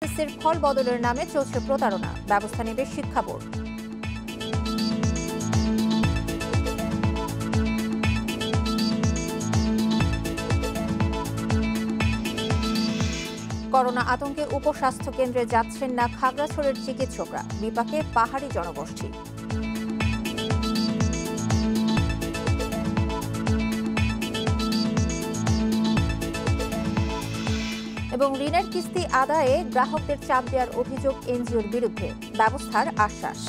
এসএসসির ফল বদলের নামে চলছে প্রতারণা, ব্যবস্থা নেবে শিক্ষা বোর্ড। করোনা আতঙ্কে উপস্বাস্থ্য কেন্দ্রে যাচ্ছেন না খাগড়াছড়ির চিকিৎসকরা, বিপাকে পাহাড়ি জনগোষ্ঠী। এবং ঋণের কিস্তি আদায়ে গ্রাহকদের চাপ দেওয়ার অভিযোগ এনজিওর বিরুদ্ধে, ব্যবস্থার আশ্বাস।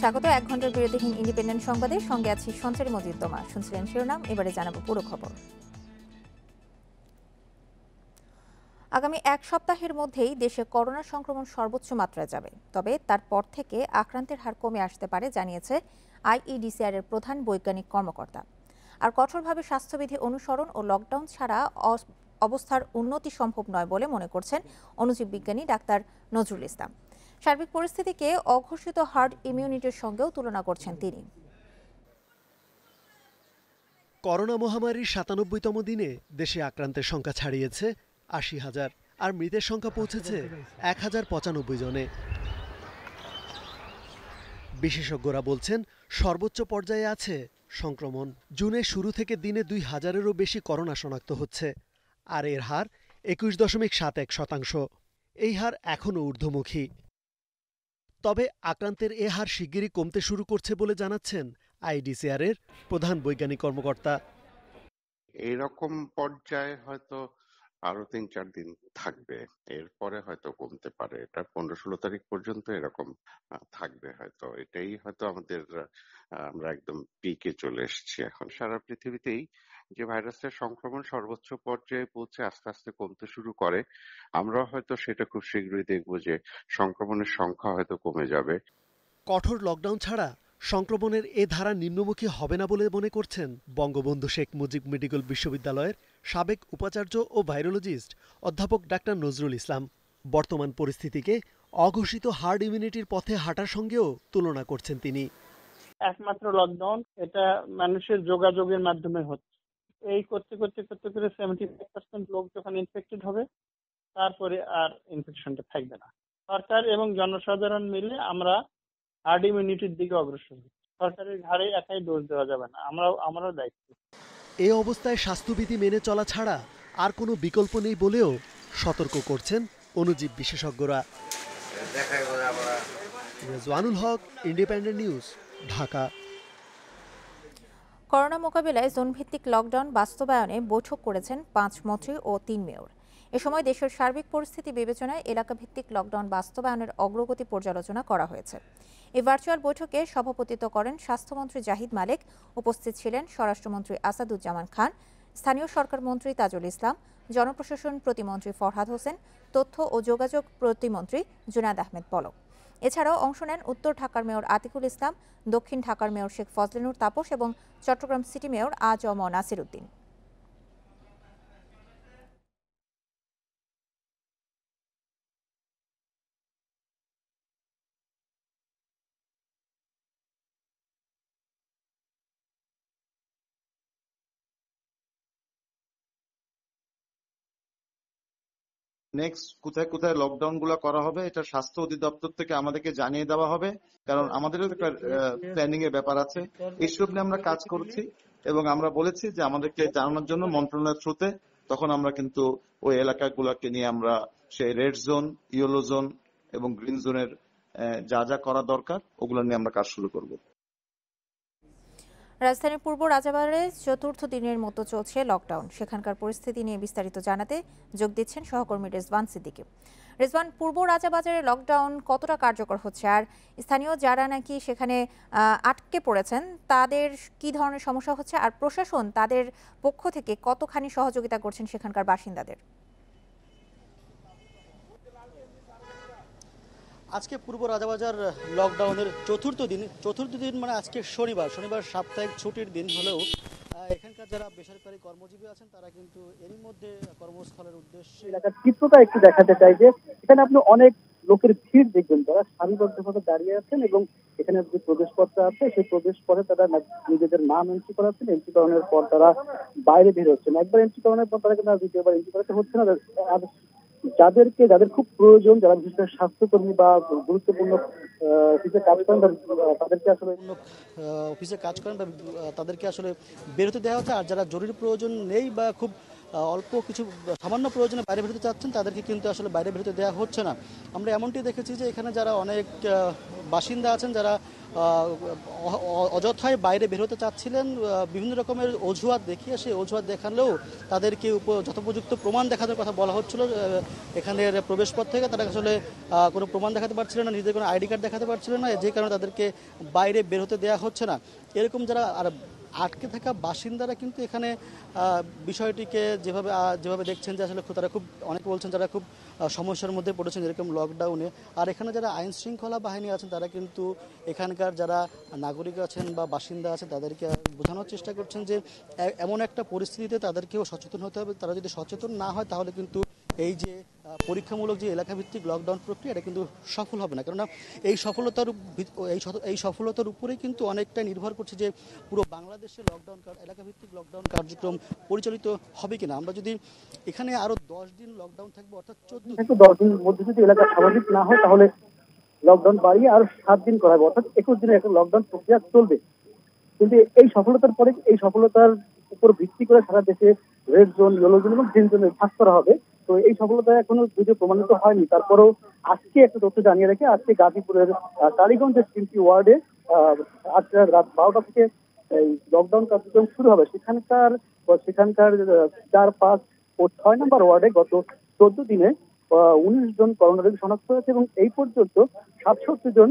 স্বাগত 1 ঘন্টার বিরতিহীন ইন্ডিপেন্ডেন্ট সংবাদে, সঙ্গে আছি সঞ্চারী মজিদ তোমার। শুনছিলেন শিরোনাম, এবারে জানাবো পুরো খবর। আগামী 1 সপ্তাহের মধ্যেই দেশে করোনা সংক্রমণ সর্বোচ্চ মাত্রায় যাবে, তবে তারপর থেকে আক্রান্তের হার কমে আসতে পারে জানিয়েছে আইইডিসিআর এর প্রধান বৈজ্ঞানিক কর্মকর্তা। আর কঠোরভাবে স্বাস্থ্যবিধি অনুসরণ ও লকডাউন ছাড়া অবস্থার উন্নতি সম্ভব নয় বলে মনে করছেন অণুজীব বিজ্ঞানী ডাক্তার নজরুল ইসলাম। সার্বিক পরিস্থিতিকে অঘোষিত হার্ড ইমিউনিটির সঙ্গেও তুলনা করছেন তিনি। করোনা মহামারীর ৯৭তম দিনে দেশে আক্রান্তের সংখ্যা ছাড়িয়েছে ৮০,০০০, আর মৃতের সংখ্যা পৌঁছেছে ১,০৯৫ জনে। বিশেষজ্ঞরা বলছেন সর্বোচ্চ পর্যায়ে আছে সংক্রমণ। জুনের শুরু থেকে দিনে ২,০০০-এরও বেশি করোনা শনাক্ত হচ্ছে, আর এর হার ২১.৭১%। এই হার এখনও ঊর্ধ্বমুখী। তবে আক্রান্তের এ হার শিগগিরই কমতে শুরু করছে বলে জানাচ্ছেন আইইডিসিআর এর প্রধান বৈজ্ঞানিক কর্মকর্তা। এইরকম পর্যায়ে হয়তো আরো ৩-৪ দিন থাকবে, এরপরে হয়তো কমতে পারে। এটা ১৫-১৬ তারিখ পর্যন্ত এরকম থাকবে হয়তো। এটাই হয়তো আমরা একদম পিকে চলে এসেছি এখন। সারা পৃথিবীতেই যে ভাইরাসের সংক্রমণ সর্বোচ্চ পর্যায়ে পৌঁছে আস্তে আস্তে কমতে শুরু করে, আমরা হয়তো সেটা খুব শীঘ্রই দেখবো যে সংক্রমণের সংখ্যা হয়তো কমে যাবে। কঠোর লকডাউন ছাড়া সংক্রমণের এ ধারা নিম্নমুখী হবে না বলে মনে করছেন বঙ্গবন্ধু শেখ মুজিব মেডিকেল বিশ্ববিদ্যালয়ের সাবেক উপাচার্য ও ভাইরোলজিস্ট অধ্যাপক ডাক্তার নজরুল ইসলাম। বর্তমান পরিস্থিতিকে অঘোষিত হার্ড ইমিউনিটির পথে হাঁটার সঙ্গেও তুলনা করছেন তিনি। একমাত্র লকডাউন এটা মানুষের যোগাযোগের মাধ্যমে হচ্ছে। এই করতে করতে 75% লোক যখন ইনফেক্টেড হবে, তারপরে আর ইনফেকশনটা থাকবে না। সরকার এবং জনসাধারণ মিলে আমরা হার্ড ইমিউনিটির দিকে অগ্রসর হচ্ছি। সরকারের ঘাড়ে একাই দোষ দেওয়া যাবে না, আমরাও দায়িত্ব। এই অবস্থায় স্বাস্থ্যবিধি মেনে চলা ছাড়া আর কোনো বিকল্প নেই বলেও সতর্ক করছেন অণুজীব বিশেষজ্ঞরা। রেজওয়ানুল হক, ইন্ডিপেন্ডেন্ট নিউজ, ঢাকা। করোনা মোকাবিলায় জোনভিত্তিক লকডাউন বাস্তবায়নে বৈঠক করেছেন ৫ মন্ত্রী ও ৩ মেয়র। এ সময় দেশের সার্বিক পরিস্থিতি বিবেচনায় এলাকাভিত্তিক লকডাউন বাস্তবায়নের অগ্রগতি পর্যালোচনা করা হয়েছে। এই ভার্চুয়াল বৈঠকে সভাপতিত্ব করেন স্বাস্থ্যমন্ত্রী জাহিদ মালেক। উপস্থিত ছিলেন স্বরাষ্ট্রমন্ত্রী আসাদুজ্জামান খান, স্থানীয় সরকার মন্ত্রী তাজুল ইসলাম, জনপ্রশাসন প্রতিমন্ত্রী ফরহাদ হোসেন, তথ্য ও যোগাযোগ প্রতিমন্ত্রী জুনায়েদ আহমেদ পলক। এছাড়াও অংশ নেন উত্তর ঢাকার মেয়র আতিকুল ইসলাম, দক্ষিণ ঢাকার মেয়র শেখ ফজলেনুর তাপস এবং Chittagong city mayor A J M Nasir Uddin. Next কোথায় কোথায় লকডাউন গুলা করা হবে এটা স্বাস্থ্য অধিদপ্তর থেকে আমাদেরকে জানিয়ে দেওয়া হবে, কারণ আমাদেরও একটা প্ল্যানিং এর ব্যাপার আছে। এইসব নিয়ে আমরা কাজ করছি এবং আমরা বলেছি যে আমাদেরকে জানানোর জন্য মন্ত্রণালয়ের থ্রুতে, তখন আমরা কিন্তু ওই এলাকাগুলোকে নিয়ে আমরা সেই রেড জোন, ইয়েলো জোন এবং গ্রিন জোনের যা যা করা দরকার ওগুলো নিয়ে আমরা কাজ শুরু করব। রাজধানীর পূর্ব রাজাবাজারে ৪র্থ দিনের মতো চলছে লকডাউন। সেখানকার পরিস্থিতি নিয়ে বিস্তারিত জানাতে যোগ দিচ্ছেন সহকর্মী রেজওয়ান সিদ্দিকী। রেজওয়ান, পূর্ব রাজাবাজারে লকডাউন কতটা কার্যকর হচ্ছে, আর স্থানীয় যারা নাকি সেখানে আটকে পড়েছেন তাদের কি ধরনের সমস্যা হচ্ছে, আর প্রশাসন তাদের পক্ষ থেকে কতখানি সহযোগিতা করছেন সেখানকার বাসিন্দাদের? আজকে পূর্ব রাজাবাজার লকডাউনের চতুর্থ দিন মানে আজকে শনিবার সাপ্তাহিক ছুটির দিন হলেও এখানকার যারা বেসরকারি কর্মজীবী আছেন তারা কিন্তু এরই মধ্যে কর্মস্থলের উদ্দেশ্যে এলাকার চিত্রটা একটু দেখাতে চাই যে এখানে আপনি অনেক লোকের ভিড় দেখবেন, তারা সারিবদ্ধভাবে দাঁড়িয়ে আছেন এবং এখানে যে প্রবেশপথটা আছে সেই প্রবেশ পথে তারা নিজেদের নাম এন্ট্রি করাচ্ছেন। এন্ট্রি করানোর পর তারা বাইরে বের হচ্ছেন। একবার এন্ট্রি করানোর পর তারা কিন্তু আর দ্বিতীয়বার এন্ট্রি করাতে হচ্ছে না। আর যাদের খুব প্রয়োজন, যারা বিশেষ করে স্বাস্থ্যকর্মী বা গুরুত্বপূর্ণ অফিসে কাজ করেন, তাদেরকে আসলে অফিসে কাজ করেন বা তাদেরকে আসলে বেরোতে দেওয়া হচ্ছে। আর যারা জরুরি প্রয়োজন নেই বা খুব অল্প কিছু সামান্য প্রয়োজনে বাইরে বেরোতে চাচ্ছেন তাদেরকে কিন্তু আসলে বাইরে বেরোতে দেওয়া হচ্ছে না। আমরা এমনটি দেখেছি যে এখানে যারা অনেক বাসিন্দা আছেন, যারা অযথায় বাইরে বেরোতে চাচ্ছিলেন, বিভিন্ন রকমের অজুহাত দেখিয়ে সেই অজুহাত দেখালেও তাদেরকে যথোপযুক্ত প্রমাণ দেখানোর কথা বলা হচ্ছিল। এখানের প্রবেশপথ থেকে তারা আসলে কোনো প্রমাণ দেখাতে পারছিলেন না, নিজেদের কোনো আইডি কার্ড দেখাতে পারছিলেন না, যে কারণে তাদেরকে বাইরে বের হতে দেওয়া হচ্ছে না। এরকম যারা আর আটকে থাকা বাসিন্দারা কিন্তু এখানে বিষয়টিকে যেভাবে দেখছেন যে আসলে তারা খুব, অনেকে বলছেন যারা খুব সমস্যার মধ্যে পড়েছেন এরকম লকডাউনে। আর এখানে যারা আইন শৃঙ্খলা বাহিনী আছেন তারা কিন্তু এখানকার যারা নাগরিক আছেন বা বাসিন্দা আছেন তাদেরকে বোঝানোর চেষ্টা করছেন যে এমন একটা পরিস্থিতিতে তাদেরকেও সচেতন হতে হবে। তারা যদি সচেতন না হয় তাহলে কিন্তু এই যে পরীক্ষামূলক যে এলাকাভিত্তিক লকডাউন প্রক্রিয়া এটা কিন্তু সফল হবে না। কেননা এই সফলতার উপরেই কিন্তু অনেকটা নির্ভর করছে যে পুরো বাংলাদেশে এলাকাভিত্তিক লকডাউন কার্যক্রম পরিচালিত হবে কিনা। আমরা যদি এখানে আরো 10 দিন লকডাউন থাকবে, অর্থাৎ 10 দিনের মধ্যে যদি এলাকা স্বাভাবিক না হয় তাহলে লকডাউন বাড়িয়ে আরো 7 দিন করা হবে, অর্থাৎ 21 দিনের একটা লকডাউন প্রক্রিয়া চলবে। কিন্তু এই সফলতার পরে এই সফলতার উপর ভিত্তি করে সারা দেশে রেড জোন, ইয়েলো জোন এবং গ্রিন জোনে ভাগ করা হবে। তো এই সফলতা এখনো যদিও প্রমাণিত হয়নি, তারপরেও আজকে একটা তথ্য জানিয়ে রেখে আজকে গাজীপুরের কালীগঞ্জের 3টি ওয়ার্ডে আজ রাত 12টা থেকে এই লকডাউন কার্যক্রম শুরু হবে। সেখানকার 4, 5 ও 6 নম্বর ওয়ার্ডে গত 14 দিনে 19 জন করোনা রোগী শনাক্ত হয়েছে এবং এই পর্যন্ত 67 জন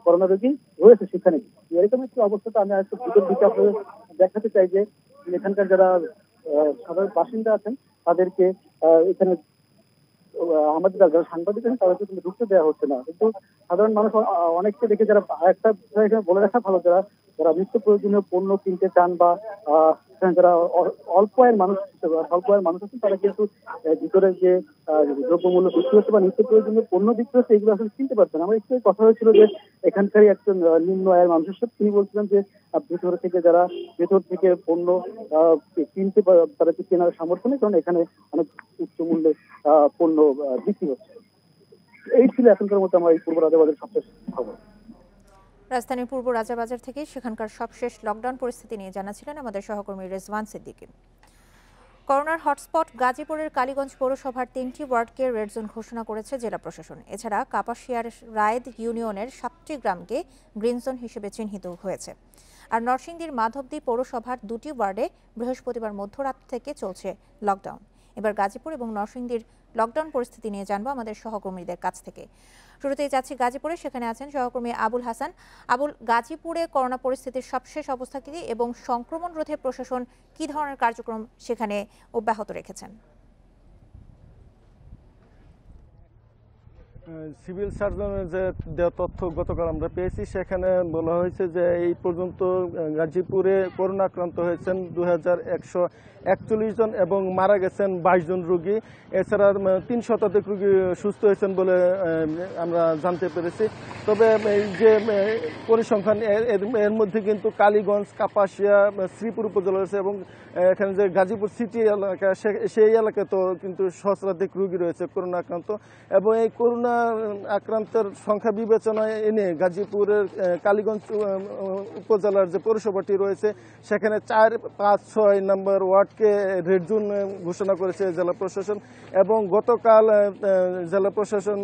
করোনা রোগী রয়েছে সেখানে। এরকম একটি অবস্থাতে আমি আরেকটু ভিতর দিকে আপনাদের দেখাতে চাই যে এখানকার যারা সাধারণ বাসিন্দা আছেন তাদেরকে এখানে আমাদের যারা সাংবাদিক আছেন তাদেরকে কিন্তু ঢুকতে দেওয়া হচ্ছে না। কিন্তু সাধারণ মানুষ অনেককে দেখে যারা, একটা বিষয় এখানে বলে রাখা ভালো, যারা নিত্য প্রয়োজনীয় পণ্য কিনতে চান বা যারা অল্প আয়ের মানুষ আছেন তারা কিন্তু ভিতরে যে দ্রব্যমূল্য বিক্রি হচ্ছে বা নিত্য প্রয়োজনীয় পণ্য বিক্রি হচ্ছে এগুলো আসলে কিনতে পারছেন। আমার একটু কথা হয়েছিল যে এখানকারই একজন নিম্ন আয়ের মানুষের সাথে, তিনি বলছিলেন যে ভেতর থেকে পণ্য কিনতে তারা কেনার সামর্থ্য নেই, কারণ এখানে অনেক উচ্চ মূল্যে পণ্য বিক্রি হচ্ছে। এই ছিল এখনকার মতো আমার এই পূর্ব রাজাবাজারের সবশেষ খবর। রাজধানীর পূর্ব রাজাবাজার থেকে সেখানকার সবশেষ লকডাউন পরিস্থিতি নিয়ে জানাছিলেন আমাদের সহকর্মী রেজওয়ান সিদ্দিকী। করোনার হটস্পট গাজীপুরের কালীগঞ্জ পৌরসভার 3টি ওয়ার্ডকে রেড জোন ঘোষণা করেছে জেলা প্রশাসন। এছাড়া কাপাসিয়ার রায়েদ ইউনিয়নের 7টি গ্রামকে গ্রিন জোন হিসেবে চিহ্নিত হয়েছে। আর নরসিংদীর মাধবদী পৌরসভার 2টি ওয়ার্ডে বৃহস্পতিবার মধ্যরাত থেকে চলছে লকডাউন। এবার গাজীপুর এবং নরসিংদীর লকডাউন পরিস্থিতি নিয়ে জানবো আমাদের সহকর্মীদের কাছ থেকে। শুরুতেই যাচ্ছি গাজীপুরে, সেখানে আছেন সহকর্মী আবুল হাসান। আবুল, গাজীপুরে করোনা পরিস্থিতির সবশেষ অবস্থা কি এবং সংক্রমণ রোধে প্রশাসন কি ধরনের কার্যক্রম সেখানে অব্যাহত রেখেছেন? সিভিল সার্জনের যে দেওয়া তথ্য গতকাল আমরা পেয়েছি, সেখানে বলা হয়েছে যে এই পর্যন্ত গাজীপুরে করোনা আক্রান্ত হয়েছেন 2141 জন এবং মারা গেছেন 22 জন রোগী। এছাড়া 3 শতাধিক রোগী সুস্থ হয়েছেন বলে আমরা জানতে পেরেছি। তবে এই যে পরিসংখ্যান, এর মধ্যে কিন্তু কালীগঞ্জ, কাপাসিয়া, শ্রীপুর উপজেলা রয়েছে এবং এখানে যে গাজীপুর সিটি এলাকা, সেই এলাকাতেও কিন্তু সহস্রাধিক রোগী রয়েছে করোনা আক্রান্ত। এবং এই করোনা আক্রান্তের সংখ্যা বিবেচনায় এনে গাজীপুরের কালীগঞ্জ উপজেলার যে পৌরসভাটি রয়েছে সেখানে 4, 5, 6 নম্বর ওয়ার্ডকে রেড জোন ঘোষণা করেছে জেলা প্রশাসন। এবং গতকাল জেলা প্রশাসন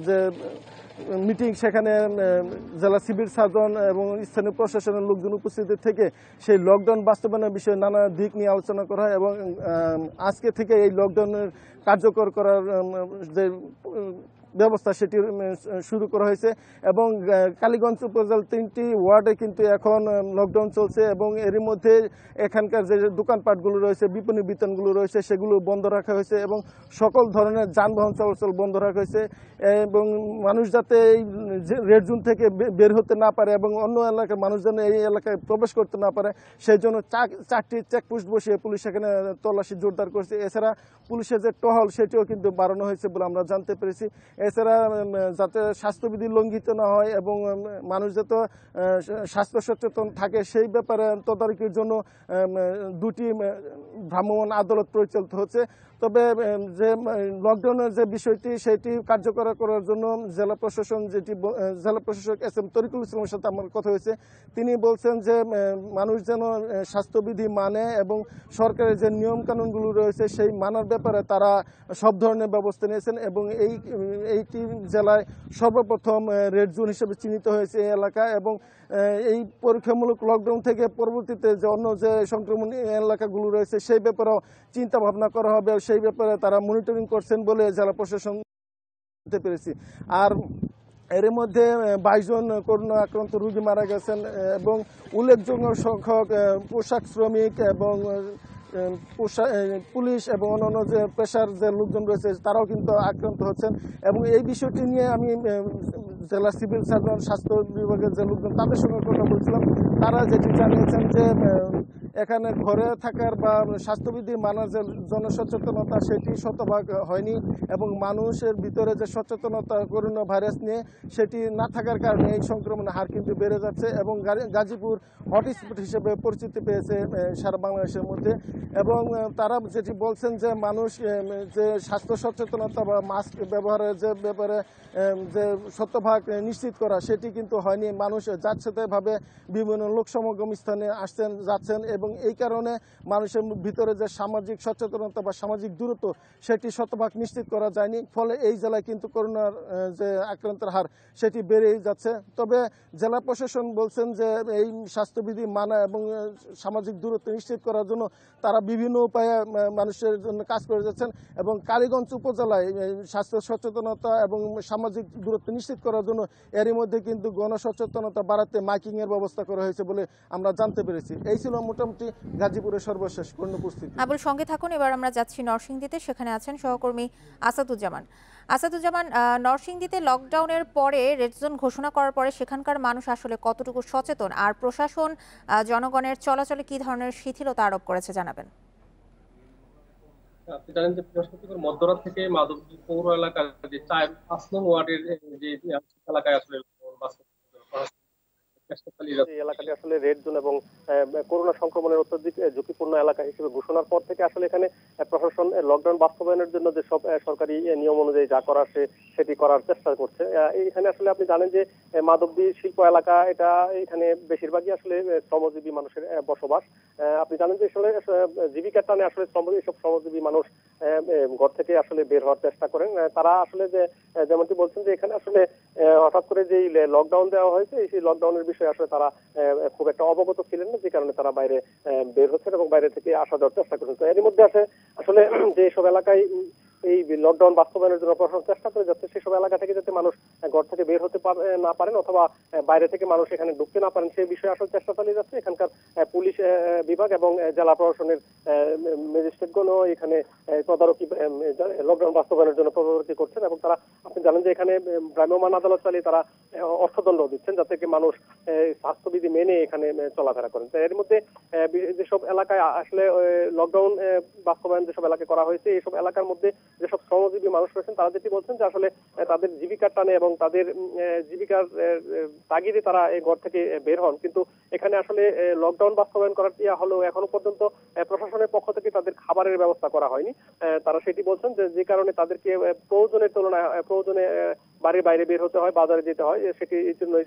যে মিটিং, সেখানে জেলা সিভিল সার্জন এবং স্থানীয় প্রশাসনের লোকজন উপস্থিত থেকে সেই লকডাউন বাস্তবায়নের বিষয়ে নানা দিক নিয়ে আলোচনা করা হয় এবং আজকে থেকে এই লকডাউনের কার্যকর করার যে ব্যবস্থা সেটি শুরু করা হয়েছে। এবং কালীগঞ্জ উপজেলার 3টি ওয়ার্ডে কিন্তু এখন লকডাউন চলছে এবং এরই মধ্যে এখানকার যে দোকানপাটগুলো রয়েছে, বিপণী বিতানগুলো রয়েছে, সেগুলো বন্ধ রাখা হয়েছে এবং সকল ধরনের যানবাহন চলাচল বন্ধ রাখা হয়েছে এবং মানুষ যাতে এই রেড জোন থেকে বের হতে না পারে এবং অন্য এলাকার মানুষ যেন এই এলাকায় প্রবেশ করতে না পারে, সেই জন্য 4টি চেকপোস্ট বসিয়ে পুলিশ এখানে তল্লাশি জোরদার করছে। এছাড়া পুলিশের যে টহল সেটিও কিন্তু বাড়ানো হয়েছে বলে আমরা জানতে পেরেছি। এছাড়া যাতে স্বাস্থ্যবিধি লঙ্ঘিত না হয় এবং মানুষ যাতে স্বাস্থ্য সচেতন থাকে সেই ব্যাপারে তদারকির জন্য দুটি ভ্রাম্যমাণ আদালত পরিচালিত হচ্ছে। তবে যে লকডাউনের যে বিষয়টি সেটি কার্যকর করার জন্য জেলা প্রশাসক এস এম তরিকুল ইসলামের সাথে আমার কথা হয়েছে। তিনি বলছেন যে মানুষ যেন স্বাস্থ্যবিধি মানে এবং সরকারের যে নিয়ম কানুনগুলো রয়েছে সেই মানার ব্যাপারে তারা সব ধরনের ব্যবস্থা নিয়েছেন এবং এইটি জেলায় সর্বপ্রথম রেড জোন হিসেবে চিহ্নিত হয়েছে এই এলাকা এবং এই পরীক্ষামূলক লকডাউন থেকে পরবর্তীতে যে অন্য যে সংক্রমণ এলাকাগুলো রয়েছে সেই ব্যাপারেও চিন্তা ভাবনা করা হবে, সেই ব্যাপারে তারা মনিটরিং করছেন বলে জেলা প্রশাসন জানতে পেরেছি। আর এর মধ্যে 22 জন করোনা আক্রান্ত রোগী মারা গেছেন এবং উল্লেখযোগ্য সংখ্যক পোশাক শ্রমিক এবং পুলিশ এবং অন্যান্য যে পেশার যে লোকজন রয়েছে তারাও কিন্তু আক্রান্ত হচ্ছেন এবং এই বিষয়টি নিয়ে আমি জেলা সিভিল সার্জন স্বাস্থ্য বিভাগের যে লোকজন তাদের সঙ্গে কথা বলছিলাম। তারা যেটি জানিয়েছেন যে এখানে ঘরে থাকার বা স্বাস্থ্যবিধি মানার যে জনসচেতনতা সেটি শতভাগ হয়নি এবং মানুষের ভিতরে যে সচেতনতা করোনা ভাইরাস নিয়ে সেটি না থাকার কারণে এই সংক্রমণের হার কিন্তু বেড়ে যাচ্ছে এবং গাজীপুর হটস্পট হিসেবে পরিচিতি পেয়েছে সারা বাংলাদেশের মধ্যে। এবং তারা যেটি বলছেন যে মানুষ যে স্বাস্থ্য সচেতনতা বা মাস্ক ব্যবহারের যে ব্যাপারে যে শতভাগ নিশ্চিত করা সেটি কিন্তু হয়নি। মানুষ যাচ্ছেতাইভাবে বিভিন্ন লোক সমাগম স্থানে আসছেন যাচ্ছেন এবং এই কারণে মানুষের ভিতরে যে সামাজিক সচেতনতা বা সামাজিক দূরত্ব সেটি শতভাগ নিশ্চিত করা যায়নি। ফলে এই জেলায় কিন্তু করোনার যে আক্রান্তের হার সেটি বেড়েই যাচ্ছে। তবে জেলা প্রশাসন বলছেন যে এই স্বাস্থ্যবিধি মানা এবং সামাজিক দূরত্ব নিশ্চিত করার জন্য তারা বিভিন্ন উপায়ে মানুষের জন্য কাজ করে যাচ্ছেন এবং কালীগঞ্জ উপজেলায় স্বাস্থ্য সচেতনতা এবং সামাজিক দূরত্ব নিশ্চিত করার জন্য এরই মধ্যে কিন্তু গণসচেতনতা বাড়াতে মাইকিং এর ব্যবস্থা করা হয়েছে বলে আমরা জানতে পেরেছি। এই ছিল মোটামুটি গাজীপুরের সর্বশেষ করোনা পরিস্থিতি। আবুল, সঙ্গে থাকুন। এবার আমরা যাচ্ছি নরসিংদীতে, সেখানে আছেন সহকর্মী আসাদুজ্জামান। নরসিংদীতে লকডাউনের পরে রেড জোন ঘোষণা করার পরে সেখানকার মানুষ আসলে কতটুকু সচেতন আর প্রশাসন জনগণের চলাচলে কি ধরনের শিথিলতা আরোপ করেছে জানাবেন। আপনি জানেন যে বৃহস্পতিবার মধ্যরাত থেকে মাধবদী পৌর এলাকার যে 4-5 নং ওয়ার্ডের যে এলাকায় আসলে এই এলাকাটি আসলে রেড জোন এবং করোনা সংক্রমণের অত্যধিক ঝুঁকিপূর্ণ এলাকা হিসেবে ঘোষণার পর থেকে আসলে এখানে প্রশাসন লকডাউন বাস্তবায়নের জন্য যে সব সরকারি নিয়ম অনুযায়ী যা করার সেটি করার চেষ্টা করছে। এখানে আসলে আপনি জানেন যে মাধবদী শিল্প এলাকা, এটা এখানে বেশিরভাগই আসলে শ্রমজীবী মানুষের বসবাস। আপনি জানেন যে আসলে জীবিকার টানে আসলে এইসব শ্রমজীবী মানুষ ঘর থেকে আসলে বের হওয়ার চেষ্টা করেন। তারা আসলে যেমনটি বলছেন যে এখানে আসলে হঠাৎ করে যে লকডাউন দেওয়া হয়েছে সেই লকডাউনের বিষয়ে আসলে তারা খুব একটা অবগত ছিলেন না, যে কারণে তারা বাইরে বের হচ্ছেন এবং বাইরে থেকে আসা যাওয়ার চেষ্টা করছেন। তো এরই মধ্যে আসলে যে সব এলাকায় এই লকডাউন বাস্তবায়নের জন্য প্রশাসন চেষ্টা করে যাচ্ছে সেসব এলাকা থেকে যাতে মানুষ ঘর থেকে বের হতে না পারেন অথবা বাইরে থেকে মানুষ এখানে ঢুকতে না পারেন সেই বিষয়ে আসলে চেষ্টা চালিয়ে যাচ্ছে। এখানকার পুলিশ বিভাগ এবং জেলা প্রশাসনের ম্যাজিস্ট্রেটগণও এখানে তদারকি লকডাউন বাস্তবায়নের জন্য তদারকি করছেন এবং তারা, আপনি জানেন যে এখানে ভ্রাম্যমাণ আদালত চালিয়ে তারা অর্থদণ্ড দিচ্ছেন যাতে মানুষ স্বাস্থ্যবিধি মেনে এখানে চলাফেরা করেন। তো এর মধ্যে যেসব এলাকায় আসলে লকডাউন বাস্তবায়ন যেসব এলাকায় করা হয়েছে এইসব এলাকার মধ্যে যেসব শ্রমজীবী মানুষ রয়েছেন তারা যেটি বলছেন যে আসলে তাদের জীবিকার টানে এবং তাদের জীবিকার তাগিদে তারা এই ঘর থেকে বের হন, কিন্তু এখানে আসলে লকডাউন বাস্তবায়ন করার হলেও এখনো পর্যন্ত প্রশাসনের পক্ষ থেকে তাদের খাবারের ব্যবস্থা করা হয়নি। তারা সেটি বলছেন যে কারণে তাদেরকে প্রয়োজনের তুলনায় প্রয়োজনে বাড়ির বাইরে বের হতে হয়, বাজারে যেতে হয়,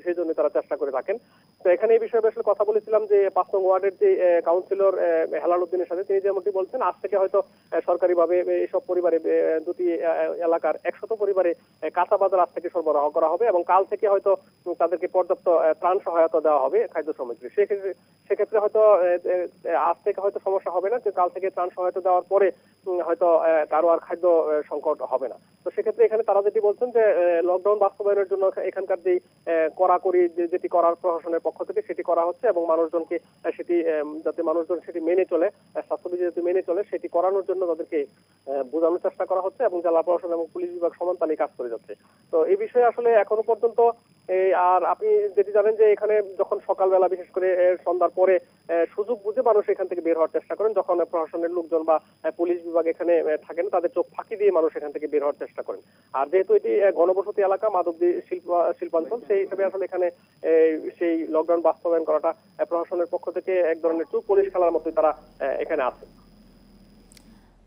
সেই জন্য তারা চেষ্টা করে থাকেন। তো এখানে এই বিষয়ে আসলে কথা বলেছিলাম যে 5 নং ওয়ার্ডের যে কাউন্সিলর হেলাল উদ্দিনের সাথে। তিনি যেমনটি বলছেন আজ থেকে হয়তো সরকারিভাবে এইসব পরিবারে দুটি এলাকার 100 পরিবারে কাঁচা বাজার আজ থেকে সরবরাহ করা হবে এবং কাল থেকে হয়তো তাদেরকে পর্যাপ্ত ত্রাণ সহায়তা দেওয়া হবে খাদ্য সামগ্রী। সেক্ষেত্রে হয়তো আজ থেকে হয়তো সমস্যা হবে না, যে কাল থেকে ত্রাণ সহায়তা দেওয়ার পরে হয়তো কারো আর খাদ্য সংকট হবে না। তো সেক্ষেত্রে এখানে তারা যেটি বলছেন যে লকডাউন বাস্তবায়নের জন্য এখানকার যে কড়াকড়ি যেটি করার প্রশাসনের পক্ষ থেকে সেটি করা হচ্ছে এবং মানুষজনকে সেটি যাতে মানুষজন সেটি মেনে চলে, স্বাস্থ্যবিধি যাতে মেনে চলে সেটি করানোর জন্য তাদেরকে বোঝানোর চেষ্টা করা হচ্ছে এবং জেলা প্রশাসন এবং পুলিশ বিভাগ সমান তালে কাজ করে যাচ্ছে। তো এই বিষয়ে আসলে এখনো পর্যন্ত আর আপনি যেটি জানেন যে এখানে যখন সকালবেলা বিশেষ করে সন্ধ্যার পরে সুযোগ বুঝে মানুষ এখান থেকে বের হওয়ার চেষ্টা করেন, যখন প্রশাসনের লোকজন বা পুলিশ বিভাগ এখানে থাকেন তাদের চোখ ফাঁকি দিয়ে মানুষ এখান থেকে বের হওয়ার চেষ্টা করেন। আর যেহেতু এটি গণবসতি এলাকা, মাধবদী শিল্পাঞ্চল, সেই হিসেবে আসলে এখানে সেই লকডাউন বাস্তবায়ন করাটা প্রশাসনের পক্ষ থেকে এক ধরনের চুপ পুলিশ খেলার মতোই তারা এখানে আছে।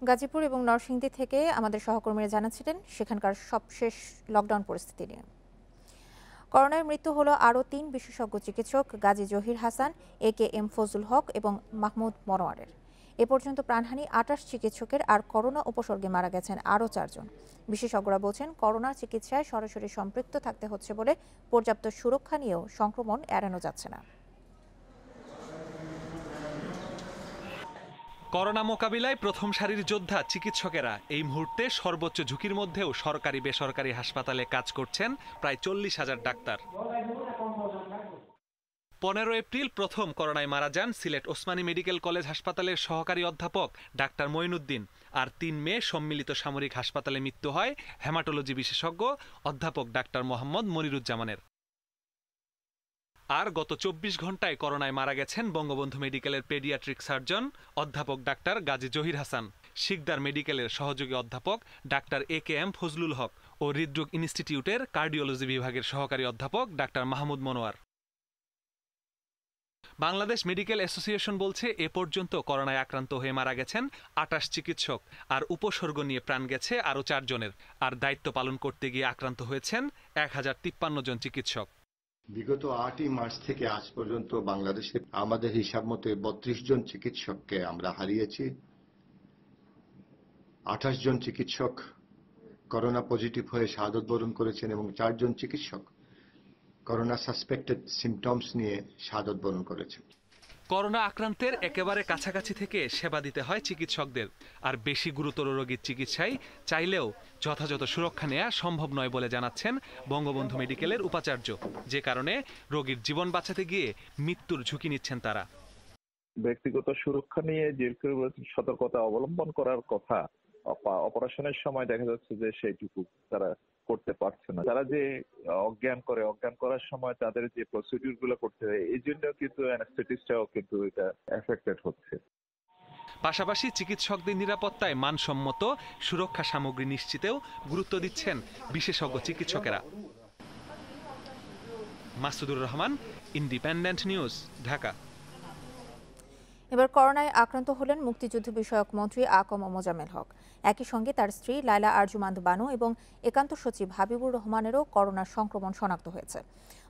গাজীপুর এবং নরসিংদী থেকে আমাদের সহকর্মীরা জানাচ্ছিলেন সেখানকার সবশেষ লকডাউন পরিস্থিতি নিয়ে। করোনায় মৃত্যু হলো আরও 3 বিশেষজ্ঞ চিকিৎসক গাজী জহির হাসান, AKM ফজলুল হক এবং মাহমুদ মনোয়ারের। এ পর্যন্ত প্রাণহানি 28 চিকিৎসকের, আর করোনা উপসর্গে মারা গেছেন আরও 4 জন। বিশেষজ্ঞরা বলছেন করোনার চিকিৎসায় সরাসরি সম্পৃক্ত থাকতে হচ্ছে বলে পর্যাপ্ত সুরক্ষা নিয়েও সংক্রমণ এড়ানো যাচ্ছে না। করোনা মোকাবিলায় প্রথম সারির যোদ্ধা চিকিৎসকেরা এই মুহূর্তে সর্বোচ্চ ঝুঁকির মধ্যেও সরকারি বেসরকারি হাসপাতালে কাজ করছেন প্রায় 40,000 ডাক্তার। 15 এপ্রিল প্রথম করোনায় মারা যান সিলেট ওসমানী মেডিকেল কলেজ হাসপাতালের সহকারী অধ্যাপক ডাক্তার মঈনুদ্দিন, আর 3 মে সম্মিলিত সামরিক হাসপাতালে মৃত্যু হয় হেমাটোলজি বিশেষজ্ঞ অধ্যাপক ডাক্তার মোহাম্মদ মনিরুজ্জামানের। আর গত 24 ঘন্টায় করোনায় মারা গেছেন বঙ্গবন্ধু মেডিকেলের পেডিয়াট্রিক সার্জন অধ্যাপক ডাক্তার গাজী জহির হাসান, শিকদার মেডিকেলের সহযোগী অধ্যাপক ডাক্তার AKM ফজলুল হক ও হৃদরোগ ইনস্টিটিউটের কার্ডিওলজি বিভাগের সহকারী অধ্যাপক doctor Mahmud Monowar. Bangladesh medical association বলছে এ পর্যন্ত করোনায় আক্রান্ত হয়ে মারা গেছেন 28 চিকিৎসক, আর উপসর্গ নিয়ে প্রাণ গেছে আরও 4 জনের, আর দায়িত্ব পালন করতে গিয়ে আক্রান্ত হয়েছেন 1053 জন চিকিৎসক। বিগত 8ই মার্চ থেকে আজ পর্যন্ত বাংলাদেশে আমাদের হিসাব মতে 32 জন চিকিৎসককে আমরা হারিয়েছি। 28 জন চিকিৎসক করোনা পজিটিভ হয়ে শাহাদত বরণ করেছেন এবং 4 জন চিকিৎসক করোনা সাসপেক্টেড সিমটমস নিয়ে শাহাদত বরণ করেছেন। করোনা আক্রান্তের একেবারে কাছাকাছি থেকে সেবা দিতে হয় চিকিৎসকদের, আর বেশি গুরুতর রোগীর চিকিৎসায় চাইলেও যথাযথ সুরক্ষা নেওয়া সম্ভব নয় বলে জানাচ্ছেন বঙ্গবন্ধু মেডিকেলের উপাচার্য, যে কারণে রোগীর জীবন বাঁচাতে গিয়ে মৃত্যুর ঝুঁকি নিচ্ছেন তারা। ব্যক্তিগত সুরক্ষা নিয়ে যে সতর্কতা অবলম্বন করার কথা, অপারেশনের সময় দেখা যাচ্ছে যে সেইটুকু তারা করতে পারছে না। তারা যে অজ্ঞান করার সময় তাদের যে প্রসিডিউর গুলো করতে হয়, এই জন্য কিন্তু অ্যানেস্থেটিস্টরাও কিন্তু এটা এফেক্টেড হচ্ছে। পাশাপাশি চিকিৎসকদের নিরাপত্তায় মানসম্মত সুরক্ষা সামগ্রী নিশ্চিতেও গুরুত্ব দিচ্ছেন বিশেষজ্ঞ চিকিৎসকেরা। Masudur Rahman, independent news, Dhaka. এবার করোনায় আক্রান্ত হলেন মুক্তিযুদ্ধ বিষয়ক মন্ত্রী আকম মোজাম্মেল হক। একই সঙ্গে তার স্ত্রী লায়লা আরজুমান্দ বানু এবং একান্ত সচিব হাবিবুর রহমানেরও করোনার সংক্রমণ শনাক্ত হয়েছে।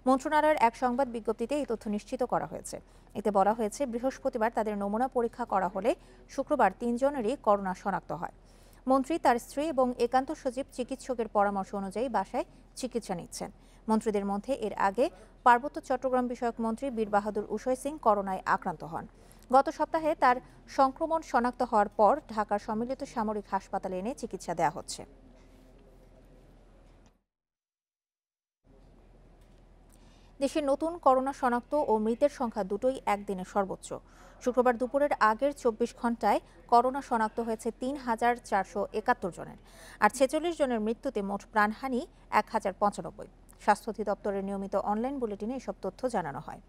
মন্ত্রণালয়ের এক সংবাদ বিজ্ঞপ্তিতে এই তথ্য নিশ্চিত করা হয়েছে। এতে বলা হয়েছে, বৃহস্পতিবার তাদের নমুনা পরীক্ষা করা হলে শুক্রবার 3 জনেরই করোনা শনাক্ত হয়। মন্ত্রী, তার স্ত্রী এবং একান্ত সচিব চিকিৎসকের পরামর্শ অনুযায়ী বাসায় চিকিৎসা নিচ্ছেন। মন্ত্রীদের মধ্যে এর আগে পার্বত্য চট্টগ্রাম বিষয়ক মন্ত্রী বীর বাহাদুর উষয় সিং করোনায় আক্রান্ত হন। গত সপ্তাহে তার সংক্রমণ শনাক্ত হওয়ার পর ঢাকার সম্মিলিত সামরিক হাসপাতালে এনে চিকিৎসা দেওয়া হচ্ছে। দেশে নতুন করোনা শনাক্ত ও মৃতের সংখ্যা দুটোই একদিনে সর্বোচ্চ। শুক্রবার দুপুরের আগের 24 ঘন্টায় করোনা শনাক্ত হয়েছে 3,471 জনের, আর 46 জনের মৃত্যুতে মোট প্রাণহানি 1095। স্বাস্থ্য অধিদপ্তরের নিয়মিত অনলাইন বুলেটিনে এসব তথ্য জানানো হয়।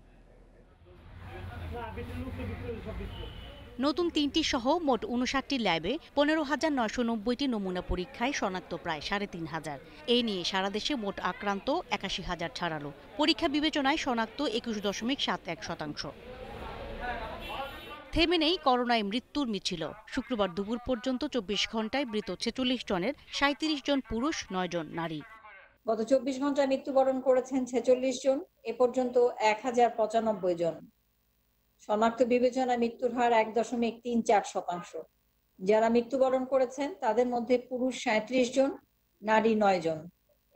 নতুন 3টি সহ মোট 59টি ল্যাবে 15,990টি নমুনা পরীক্ষায় শনাক্ত প্রায় 3,500। এই নিয়ে সারা দেশে মোট আক্রান্ত 81,000 ছাড়ালো। পরীক্ষা বিবেচনায় শনাক্ত 21.71%। থেমে নেই করোনায় মৃত্যুর মিছিল। শুক্রবার দুপুর পর্যন্ত 24 ঘন্টায় মৃত 46 জনের 37 জন পুরুষ, 9 জন নারী। গত 24 ঘন্টায় মৃত্যুবরণ করেছেন 46 জন, এ পর্যন্ত 1095 জন। শনাক্ত বিবেচনায় মৃত্যুর হার 1.34%। যারা মৃত্যুবরণ করেছেন তাদের মধ্যে পুরুষ 37 জন, নারী 9 জন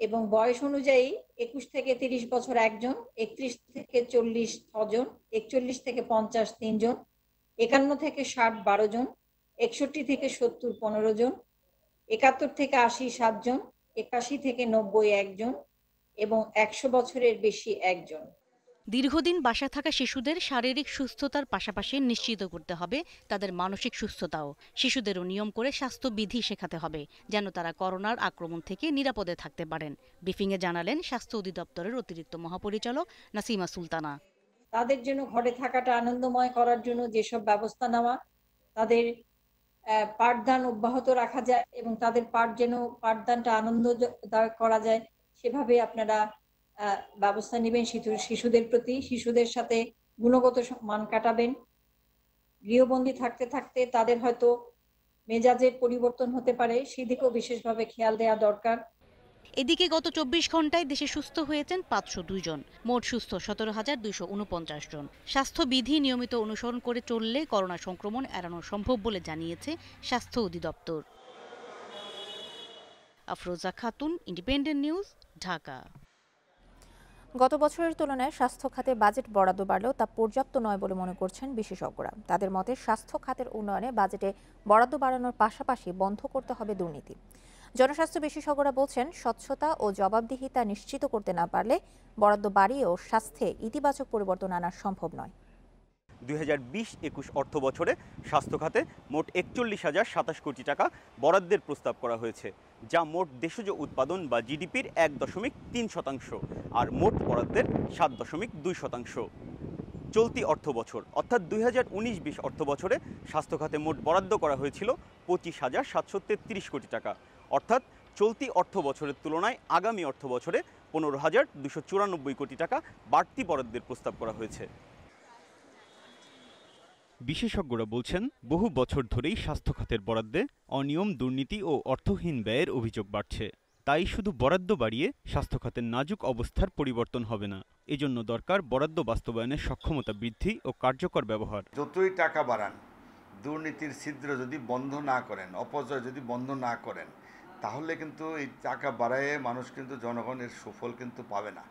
এবং বয়স অনুযায়ী 21 থেকে 30 বছর 1 জন, 31 থেকে 40 6 জন, 41 থেকে 50 3 জন, 51 থেকে 60 12 জন, 61 থেকে 70 15 জন, 71 থেকে 80 7 জন, 81 থেকে 90 1 জন এবং 100 বছরের বেশি 1 জন। দীর্ঘদিন বাসায় থাকা শিশুদের শারীরিক সুস্থতার পাশাপাশি নিশ্চিত করতে হবে তাদের মানসিক সুস্থতাও। শিশুদেরও নিয়ম করে স্বাস্থ্যবিধি শেখাতে হবে যেন তারা করোনার আক্রমণ থেকে নিরাপদে থাকতে পারেন। ব্রিফিংয়ে জানালেন স্বাস্থ্য অধিদপ্তরের অতিরিক্ত মহাপরিচালক নাসিমা সুলতানা। তাদের জন্য ঘরে থাকাটা আনন্দময় করার জন্য যেসব ব্যবস্থা নেওয়া, তাদের পাঠদান অব্যাহত রাখা যায় এবং তাদের পাঠদানটা আনন্দদায়ক করা যায়, সেভাবে আপনারা ব্যবস্থা নেবেন শিশুদের প্রতি। শিশুদের সাথে গুণগত মান কাটাবেন। গৃহবন্দী থাকতে থাকতে তাদের হয়তো মেজাজের পরিবর্তন হতে পারে, সেদিকেও বিশেষভাবে খেয়াল দেওয়া দরকার। এদিকে গত 24 ঘন্টায় দেশে সুস্থ হয়েছেন 502 জন, মোট সুস্থ 17,249 জন। স্বাস্থ্যবিধি নিয়মিত অনুসরণ করে চললে করোনা সংক্রমণ এড়ানো সম্ভব বলে জানিয়েছে স্বাস্থ্য অধিদপ্তর। Afroza Khatun, independent news, Dhaka. গত বছরের তুলনায় স্বাস্থ্য খাতে বাজেট বরাদ্দ বাড়লেও তা পর্যাপ্ত নয় বলে মনে করছেন বিশেষজ্ঞরা। তাদের মতে স্বাস্থ্য খাতের উন্নয়নে বাজেটে বরাদ্দ বাড়ানোর পাশাপাশি বন্ধ করতে হবে দুর্নীতি। জনস্বাস্থ্য বিশেষজ্ঞরা বলছেন, স্বচ্ছতা ও জবাবদিহিতা নিশ্চিত করতে না পারলে বরাদ্দ বাড়িয়েও স্বাস্থ্যে ইতিবাচক পরিবর্তন আনা সম্ভব নয়। 2020-21 অর্থ বছরে স্বাস্থ্য খাতে মোট 41,027 কোটি টাকা বরাদ্দের প্রস্তাব করা হয়েছে, যা মোট দেশজ উৎপাদন বা জিডিপির 1.3% আর মোট বরাদ্দের 7.2%। চলতি অর্থ বছর অর্থাৎ 2019-20 অর্থ বছরে স্বাস্থ্য খাতে মোট বরাদ্দ করা হয়েছিল 25,733 কোটি টাকা, অর্থাৎ চলতি অর্থ বছরের তুলনায় আগামী অর্থ বছরে 15,294 কোটি টাকা বাড়তি বরাদ্দের প্রস্তাব করা হয়েছে। বিশেষজ্ঞরা বলছেন, বহু বছর ধরেই স্বাস্থ্য খাতের বরাদ্দে অনিয়ম, দুর্নীতি ও অর্থহীন ব্যয়ের অভিযোগ বাড়ছে। তাই শুধু বরাদ্দ বাড়িয়ে স্বাস্থ্য খাতের নাজুক অবস্থার পরিবর্তন হবে না। এজন্য দরকার বরাদ্দ বাস্তবায়নের সক্ষমতা বৃদ্ধি ও কার্যকর ব্যবহার। যতই টাকা বাড়ান, দুর্নীতির ছিদ্র যদি বন্ধ না করেন, অপচয় যদি বন্ধ না করেন, তাহলে কিন্তু এই টাকা বাড়ায় মানুষ কিন্তু জনগণের সুফল কিন্তু পাবে না।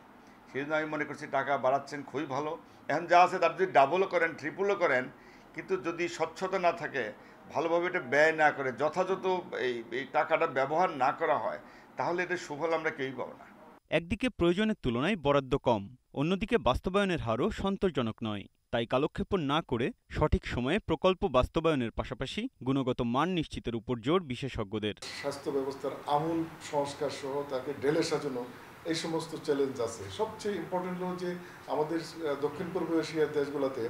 সেই জন্য আমি মনে করছি টাকা বাড়াচ্ছেন খুবই ভালো। এখন যা আছে তার যদি ডাবলও করেন, ট্রিপলও করেন, কিন্তু যদি স্বচ্ছতা না থাকে, ভালোভাবে এটা ব্যয় না করে যথাযথ এই টাকাটা ব্যবহার না করা হয়, তাহলে এটার সুফল আমরা কেউই পাবো না। একদিকে প্রয়োজনের তুলনায় বরাদ্দ কম, অন্যদিকে বাস্তবায়নের হারও সন্তোষজনক নয়। তাই কালক্ষেপণ না করে সঠিক সময়ে প্রকল্প বাস্তবায়নের পাশাপাশি গুণগত মান নিশ্চিতের উপর জোর বিশেষজ্ঞদের। স্বাস্থ্য ব্যবস্থার আমূল সংস্কার সহ তাকে ঢেলে সাজানো, এই সমস্ত চ্যালেঞ্জ আছে। সবচেয়ে ইম্পর্টেন্ট হলো যে আমাদের দক্ষিণ পূর্ব এশিয়ার দেশগুলোতে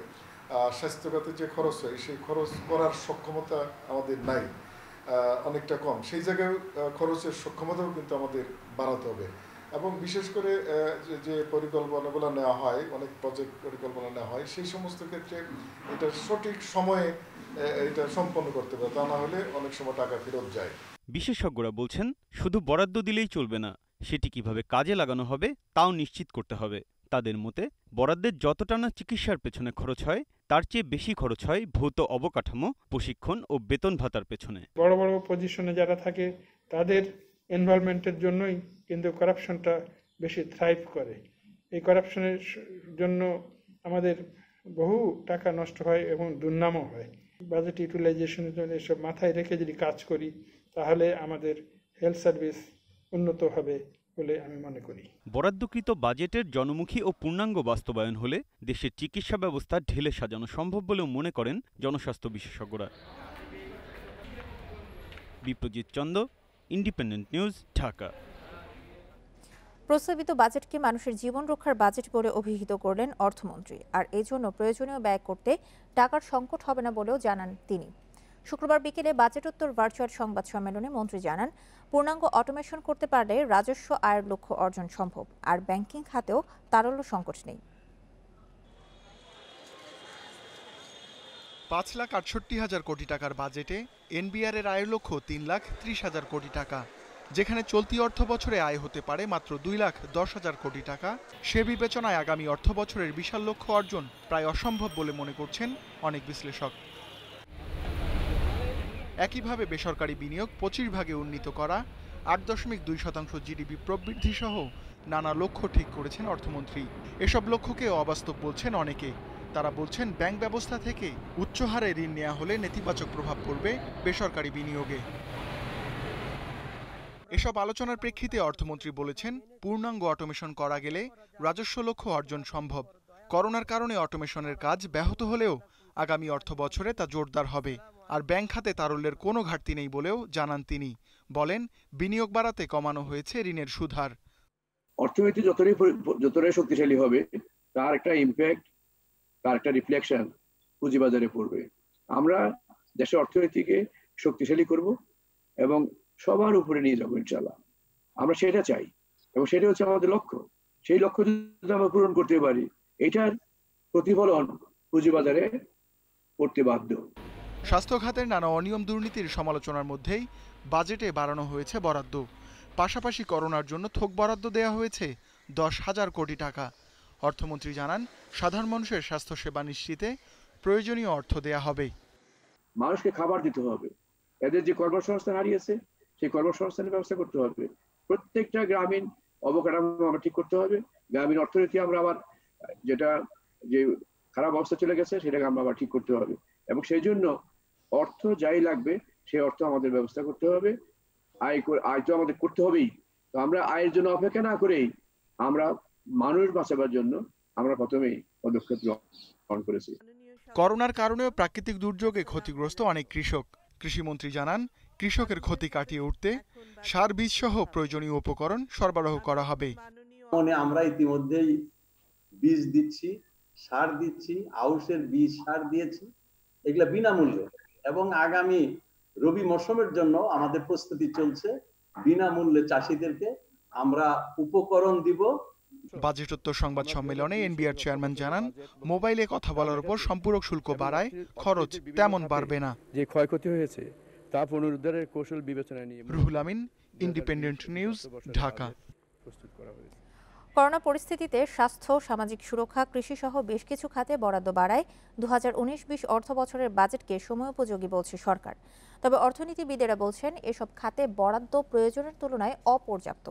স্বাস্থ্যখাতে যে খরচ হয়, সেই খরচ করার সক্ষমতা আমাদের নাই, অনেকটা কম। সেই জায়গায় খরচের সক্ষমতাও কিন্তু আমাদের বাড়াতে হবে। এবং বিশেষ করে যে পরিকল্পনাগুলো নেওয়া হয়, অনেক প্রজেক্ট পরিকল্পনা নেওয়া হয়, সেই সমস্ত ক্ষেত্রে এটা সঠিক সময়ে এটা সম্পন্ন করতে হবে, তা না হলে অনেক সময় টাকা ফেরত যায়। বিশেষজ্ঞরা বলছেন, শুধু বরাদ্দ দিলেই চলবে না, সেটি কিভাবে কাজে লাগানো হবে তাও নিশ্চিত করতে হবে। তাদের মতে বরাদ্দের যতটা না চিকিৎসার পেছনে খরচ হয়, তার চেয়ে বেশি খরচ হয় ভৌত অবকাঠামো, প্রশিক্ষণ ও বেতন ভাতার পেছনে। বড় বড় পজিশনে যারা থাকে তাদের ইনভলভমেন্টের জন্যই কিন্তু করাপশনটা বেশি থ্রাইভ করে। এই করাপশনের জন্য আমাদের বহু টাকা নষ্ট হয় এবং দুর্নামও হয়। বাজেট ইউটিলাইজেশনের জন্য এসব মাথায় রেখে যদি কাজ করি, তাহলে আমাদের হেলথ সার্ভিস উন্নত হবে বলে আমি মনে করি। বরাদ্দকৃত বাজেটের জনমুখী ও পূর্ণাঙ্গ বাস্তবায়ন হলে দেশের চিকিৎসা ব্যবস্থা ঢেলে সাজানো সম্ভব বলেও মনে করেন জনস্বাস্থ্য বিশেষজ্ঞরা। Biprajit Chanda, independent news, Dhaka. প্রস্তাবিত বাজেটকে মানুষের জীবন রক্ষার বাজেট বলে অভিহিত করলেন অর্থমন্ত্রী। আর এজন্য প্রয়োজনীয় ব্যয় করতে টাকার সংকট হবে না বলেও জানান তিনি। শুক্রবার বিকেলে বাজেটোত্তর ভার্চুয়াল সংবাদ সম্মেলনে মন্ত্রী জানান, পূর্ণাঙ্গ অটোমেশন করতে পারলে রাজস্ব আয়ের লক্ষ্য অর্জন সম্ভব। আর ব্যাংকিং খাতেও তারল্য সংকট নেই। 5,68,000 কোটি টাকার বাজেটে এনবিআর এর আয়ের লক্ষ্য 3,30,000 কোটি টাকা, যেখানে চলতি অর্থ বছরে আয় হতে পারে মাত্র 2,10,000 কোটি টাকা। সে বিবেচনায় আগামী অর্থ বছরের বিশাল লক্ষ্য অর্জন প্রায় অসম্ভব বলে মনে করছেন অনেক বিশ্লেষক। একইভাবে বেসরকারি বিনিয়োগ 25 ভাগে উন্নীত করা, 8.2% জিডিপি প্রবৃদ্ধি সহ নানা লক্ষ্য ঠিক করেছেন অর্থমন্ত্রী। এসব লক্ষ্যকে অবাস্তব বলছেন অনেকে। তারা বলছেন, ব্যাংক ব্যবস্থা থেকে উচ্চ হারে ঋণ নেওয়া হলে নেতিবাচক প্রভাব পড়বে বেসরকারি বিনিয়োগে। এসব আলোচনার প্রেক্ষিতে অর্থমন্ত্রী বলেছেন, পূর্ণাঙ্গ অটোমেশন করা গেলে রাজস্ব লক্ষ্য অর্জন সম্ভব। করোনার কারণে অটোমেশনের কাজ ব্যাহত হলেও আগামী অর্থ বছরে তা জোরদার হবে। আর ব্যাংক খাতে তারল্যের কোনো ঘাটতি নেই বলেও জানান তিনি। বলেন, বিনিয়োগ বাড়াতে কমানো হয়েছে ঋণের সুদহার। অর্থনীতি যতটাই শক্তিশালী হবে তার একটা ইম্প্যাক্ট, তার একটা রিফ্লেকশন পুঁজিবাজারে পড়বে। আমরা দেশের অর্থনীতিকে শক্তিশালী করব এবং সবার উপরে নিয়ে যাবো ইনশাআল্লাহ। আমরা সেটা চাই এবং সেটা হচ্ছে আমাদের লক্ষ্য। সেই লক্ষ্য যদি আমরা পূরণ করতে পারি, এটার প্রতিফলন পুঁজিবাজারে পড়তে বাধ্য। স্বাস্থ্য খাতের নানা অনিয়ম দুর্নীতির সমালোচনার মধ্যেই বাজেটে বাড়ানো হয়েছে বরাদ্দ। পাশাপাশি করোনার জন্য থোক বরাদ্দ দেওয়া হয়েছে 10,000 কোটি টাকা। অর্থমন্ত্রী জানান, সাধারণ মানুষের স্বাস্থ্যসেবা নিশ্চিতে প্রয়োজনীয় অর্থ দেয়া হবে। মানুষকে খাবার দিতে হবে, এদের যে কর্মসংস্থান হারিয়েছে সেই কর্মসংস্থানের ব্যবস্থা করতে হবে। প্রত্যেকটা গ্রামীণ অবকাঠামো আমরা ঠিক করতে হবে। গ্রামীণ অর্থনীতি আমরা আবার যে খারাপ অবস্থা চলে গেছে সেটাকে আমরা আবার ঠিক করতে হবে এবং সেই জন্য অর্থ যাই লাগবে সেই অর্থ আমাদের ব্যবস্থা করতে হবে। আয় তো আমাদের করতে হবেই। তো আমরা আয়ের জন্য অপেক্ষা না করেই আমরা মানুষ বাঁচাবার জন্য আমরা প্রথমেই পদক্ষেপ গ্রহণ করেছি। করোনার কারণেও প্রাকৃতিক দুর্যোগে ক্ষতিগ্রস্ত অনেক কৃষক। কৃষিমন্ত্রী জানান, কৃষকের ক্ষতি কাটিয়ে উঠতে সার বীজ সহ প্রয়োজনীয় উপকরণ সরবরাহ করা হবে। আমরা ইতিমধ্যেই বীজ দিচ্ছি, সার দিচ্ছি, আউশের বীজ সার দিয়েছি, এগুলা বিনামূল্যে এবং আগামী রবি মৌসুমের জন্য আমাদের প্রস্তুতি চলছে। বিনামূল্যে চাষিদেরকে আমরা উপকরণ দিব। বাজেটোত্তর সংবাদ সম্মেলনে এনবিআর চেয়ারম্যান জানান, মোবাইলে কথা বলার উপর সম্পূরক শুল্ক বাড়ায় খরচ তেমন বাড়বে না। যে ক্ষয়ক্ষতি হয়েছে তা পুনরুদ্ধারের কৌশল বিবেচনায় নিয়ে Ruhul Amin, independent news, Dhaka. Corona পরিস্থিতিতে স্বাস্থ্য, সামাজিক সুরক্ষা, কৃষি সহ বেশ কিছু খাতে বরাদ্দ বাড়ায় 2019-20 অর্থ বছরের বাজেটকে সময়োপযোগী বলছে সরকার। তবে অর্থনীতিবিদেরা বলছেন, এসব খাতে বরাদ্দ প্রয়োজনের তুলনায় অপর্যাপ্ত।